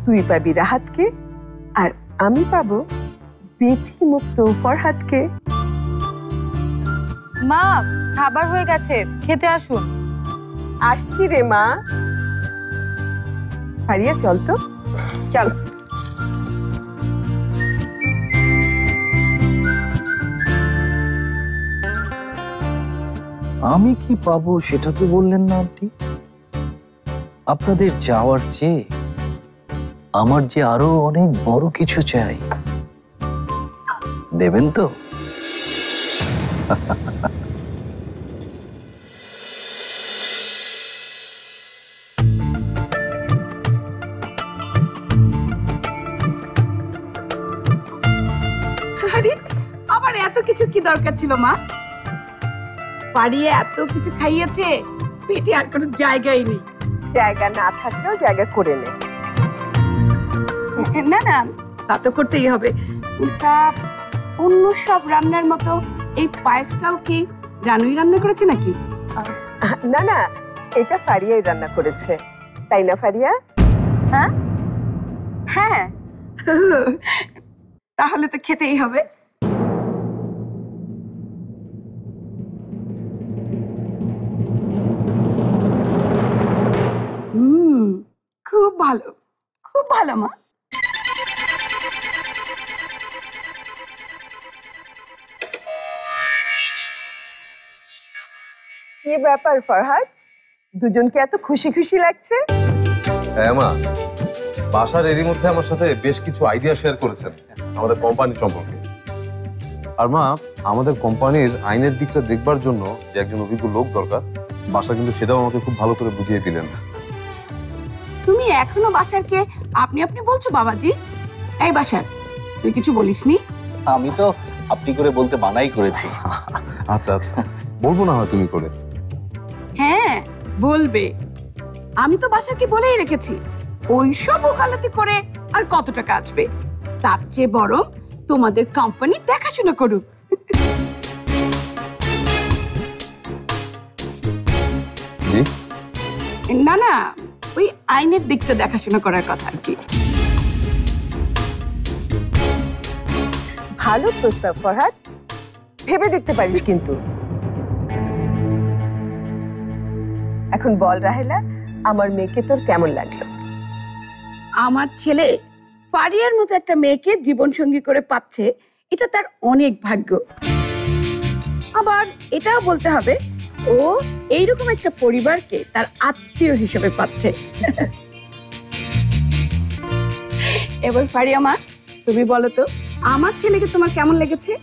তুই পাবি রাহাতকে আর আমি পাবো বিথি মুক্ত ফরহাদকে। মা, খাবার হয়ে গেছে, খেতে আসুন। আসছি রে মা। পারিয়া চল তো। চল। আমি কি পাবো সেটা তো বললেন না আন্টি। আপনাদের যাওয়ার চেয়ে আমার যে আরো অনেক বড় কিছু চাই, দেবেন তো? আরে আবার এত কিছু কি দরকার ছিল মা? পারিয়ে এত কিছু খাইয়েছে, পেটে আর কোনো জায়গাই নেই। জায়গা না থাকলেও জায়গা করে নে। না না, তা তো করতেই হবে। তা অন্য সব রান্নার মতো এই পায়েসটাও কি রানুই রান্না করেছে নাকি? না না, এটা ফারিয়াই রান্না করেছে, তাই না ফারিয়া? হ্যাঁ হ্যাঁ, তাহলে তো খেতেই হবে। খুব ভালো, খুব ভালো মা। কি ব্যাপার ফরহাদ, দুজনকে এত খুশি খুশি লাগছে? হ্যাঁ মা, বাসার এরই মধ্যে আমার সাথে বেশ কিছু আইডিয়া শেয়ার করেছেন আমাদের কোম্পানি সম্পর্কে। আর মা, আমাদের কোম্পানির আইনের দিকটা দেখবার জন্য যে একজন অভিজ্ঞ লোক দরকার, বাসা কিন্তু সেটাও আমাকে খুব ভালো করে বুঝিয়ে দিলেন। তুমি এখনো বাসারকে আপনি আপনি বলছো বাবাজি? এই বাসার, তুই কিছু বলিসনি? আমি তো আপনি করে বলতে মানাই করেছি। আচ্ছা আচ্ছা, বলবো না হয় তুমি করে। হ্যাঁ বলবে, আমি তো বাসারকে বলেই রেখেছি ওইসব ওকালতি করে আর কত টাকা আসবে, তার চেয়ে বরং তোমাদের কোম্পানি দেখাশোনা করুক। জি না না, ওই আইনের দিকটা দেখাশোনা করার কথা আর কি। ভালো প্রস্তাব ফরহাদ, ভেবে দেখতে পারিস কিন্তু। এখন বল রাহেলা, আমার মেয়েকে তোর কেমন লাগলো? আমার ছেলে ফারিয়ার মতো একটা মেয়েকে জীবন সঙ্গী করে পাচ্ছে, এটা তার অনেক ভাগ্য। আবার এটাও বলতে হবে ও এইরকম একটা পরিবারকে তার আত্মীয় হিসেবে পাচ্ছে। এবার ফারিয়া মা, তুমি বলো তো আমার ছেলেকে তোমার কেমন লেগেছে?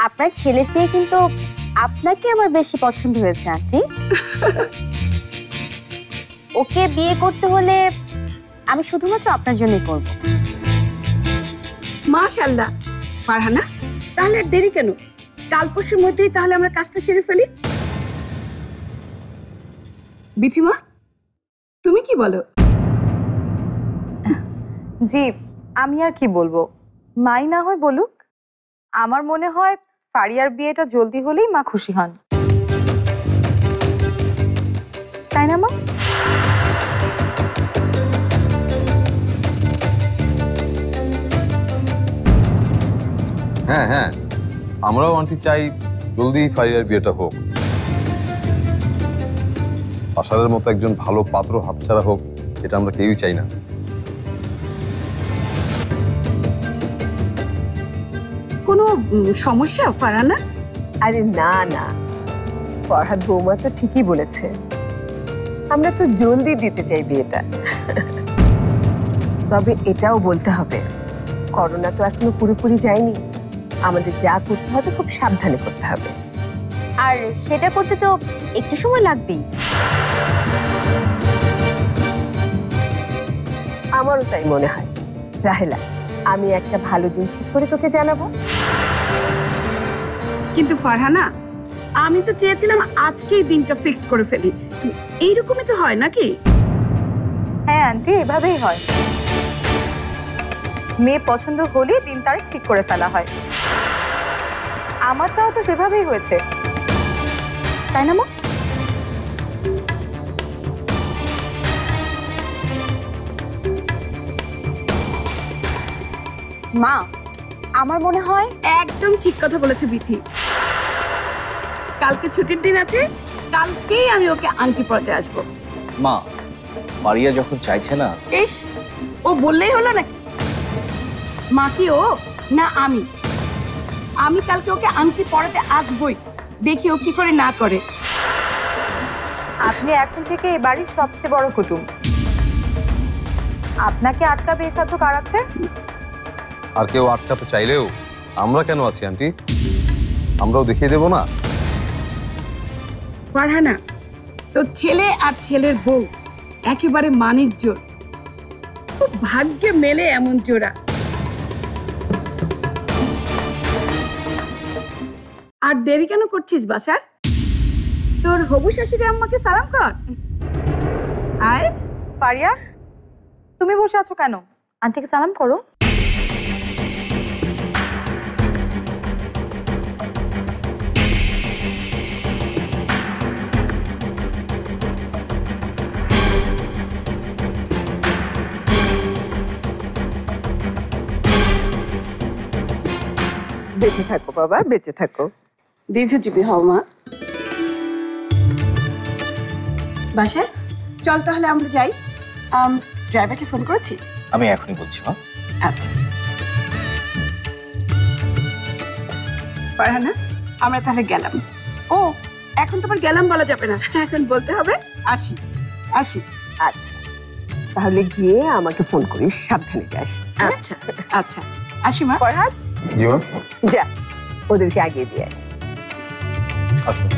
আপনার ছেলে চেয়ে কিন্তু আপনাকে আমার বেশি পছন্দ হয়েছে আন্টি। ওকে বিয়ে করতে হলে আমি শুধুমাত্র আপনার জন্যই করব। মাশাআল্লাহ। ফারহানা, তাহলে আর দেরি কেন? কাল পরশুর মধ্যেই তাহলে আমরা কাজটা সেরে ফেলি। বিথিমা, তুমি কি বলো? জি, আমি আর কি বলবো, মাই না হয় বলুক। আমার মনে হয় ফারিয়ার বিয়েটা জলদি হলেই মা খুশি হন, তাই না মা? হ্যাঁ হ্যাঁ, আমরাও আন্টি চাই জলদি ফারিয়ার বিয়েটা হোক। আশারের মতো একজন ভালো পাত্র হাতছাড়া হোক, এটা আমরা কেউই চাই না। কোনো সমস্যা ফারহানা? আরে না না, ফরহাদ বৌমা তো ঠিকই বলেছে, আমরা তো জলদি দিতে চাই বিয়েটা। তবে এটাও বলতে হবে, করোনা তো এখনো পুরোপুরি যায়নি, আমাদের যা করতে হবে খুব সাবধানে করতে হবে। আর সেটা করতে তো একটু সময় লাগবেই। আমারও তাই মনে হয়। রাহেলা, আমি একটা ভালো দিন ঠিক করে তোকে জানাবো। কিন্তু ফারহানা, আমি তো চেয়েছিলাম আজকেই দিনটা ফিক্সড করে ফেলি। এইরকমই তো হয় নাকি? হ্যাঁ আন্টি, এভাবেই হয়। মেয়ে পছন্দ হলে দিন তারিখ ঠিক করে ফেলা হয়। আমারটাও তো সেভাবেই হয়েছে, তাই না মা? মা, আমার মনে হয় একদম ঠিক কথা বলেছে বিথি। কালকে ছুটির দিন আছে, কালকেই আমি ওকে আংটি পরাতে আসবো। মা, মারিয়া যখন চাইছে না। ইস, ও বললেই হলো নাকি? মা কি ও না আমি? আমি কালকে ওকে আংটি পরাতে আসবই, দেখি ও কি করে না করে। আপনি এখন থেকে এই বাড়ির সবচেয়ে বড় কুটুম, আপনাকে আটকাবে এ সাধ্য কার আছে? আর কেউ আটকাতে চাইলেও আমরা কেন আছি আন্টি? আমরাও দেখিয়ে দেব না? ফারহানা, তোর ছেলে আর ছেলের বউ একেবারে মানিক জোর, খুব ভাগ্যে মেলে এমন জোড়া। আর দেরি কেন করছিস বাসার? তোর হবু শাশুড়ি আম্মাকে সালাম কর। আয় ফারিয়া, তুমি বসে আছো কেন? আন্টিকে সালাম করো। বেঁচে থাকো বাবা, বেঁচে থাকো। দীর্ঘজীবী হও মা। বাসায় চল তাহলে আমরা যাই। ড্রাইভারকে ফোন করেছিস? আমি এখনই বলছি মা। আচ্ছা ফারহানা, আমরা তাহলে গেলাম। ও, এখন তোমার গেলাম বলা যাবে না, এখন বলতে হবে আসি। আসি। আচ্ছা, তাহলে গিয়ে আমাকে ফোন করিস, সাবধানে যাস। আচ্ছা আচ্ছা, আসি মা। ফরহাদ, জি মা। যা ওদেরকে আগিয়ে দিয়ে আয়। আসুন।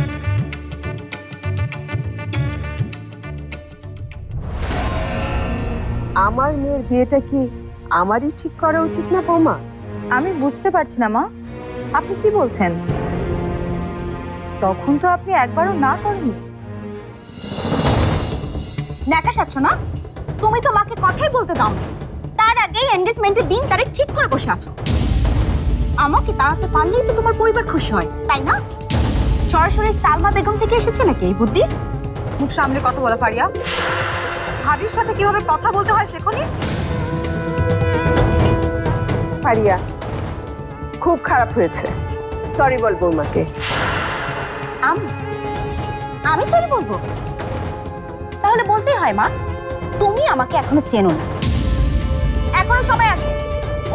আমার মেয়ের বিয়েটা কি আমারই ঠিক করা উচিত না বৌমা? আমি বুঝতে পারছি না মা, আপনি কি বলছেন? তখন তো আপনি একবারও না করেননি। ন্যাকা সাচ্ছ না? তুমি তো মাকে কথাই বলতে দাও না, তার আগেই এনগেজমেন্টের দিন তারিখ ঠিক করে বসে আছো। আমাকে তাড়াতে পারলেই তো তোমার পরিবার খুশি হয়, তাই না? সরাসরি সালমা বেগম থেকে এসেছে নাকি এই বুদ্ধি? মুখ সামনে কথা বলা ফারিয়া। ভাবির সাথে কিভাবে কথা বলতে হয় শেখনি? ফারিয়া, খুব খারাপ হয়েছে, সরি বল বৌমাকে। আমি সরি বলবো? তাহলে বলতেই হয় মা, তুমি আমাকে এখনো চেনো না। এখনো সময় আছে,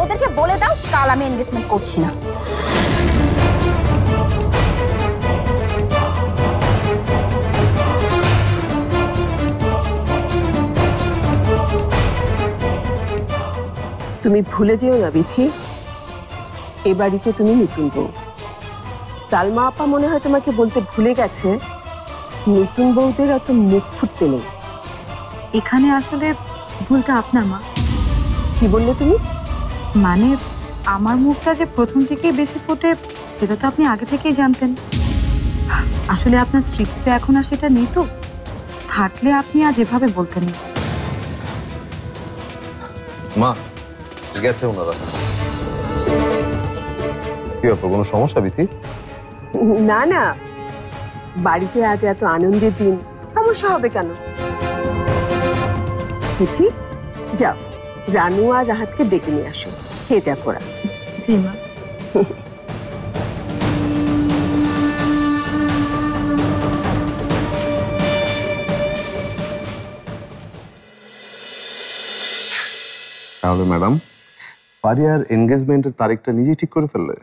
ওদেরকে বলে দাও কাল আমি এনগেজমেন্ট করছি না। তুমি ভুলে যেও না বিথি, এ বাড়িতে তুমি নতুন বউ। সালমা আপা মনে হয় তোমাকে বলতে ভুলে গেছে, নতুন বউদের অত মুখ ফুটতে নেই। এখানে আসলে ভুলটা আপনার মা। কি বললে তুমি? মানে আমার মুখটা যে প্রথম থেকেই বেশি ফোটে সেটা তো আপনি আগে থেকেই জানতেন। আসলে আপনার স্মৃতিতে এখন আর সেটা নেই, তো থাকলে আপনি আজ এভাবে বলতেন না। মা গেছে ওনারা। কি ব্যাপার, কোনো সমস্যা বিথি? না না, বাড়িতে আজ এত আনন্দের দিন, সমস্যা হবে কেন? বিথি যাও, রানু আর রাহাতকে ডেকে নিয়ে আসো, খেয়ে যা করা। জি মা। তাহলে ম্যাডাম, ফারিয়ার এনগেজমেন্টের তারিখটা নিজেই ঠিক করে ফেললে?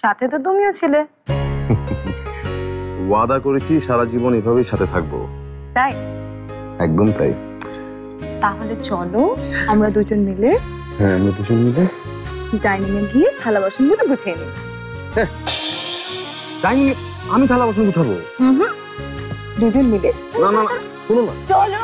সাথে তো তুমিও ছিলে। ওয়াদা করেছি সারা জীবন এভাবেই সাথে থাকবো। তাই? একদম তাই। তাহলে চলো আমরা দুজন মিলে, হ্যাঁ আমরা দুজন মিলে ডাইনিং এ গিয়ে থালা বাসনগুলো গুছিয়ে নিই। ডাইনিং আমি থালা বাসন গুছাবো? দুজন মিলে। না না না, শুনো না। চলো।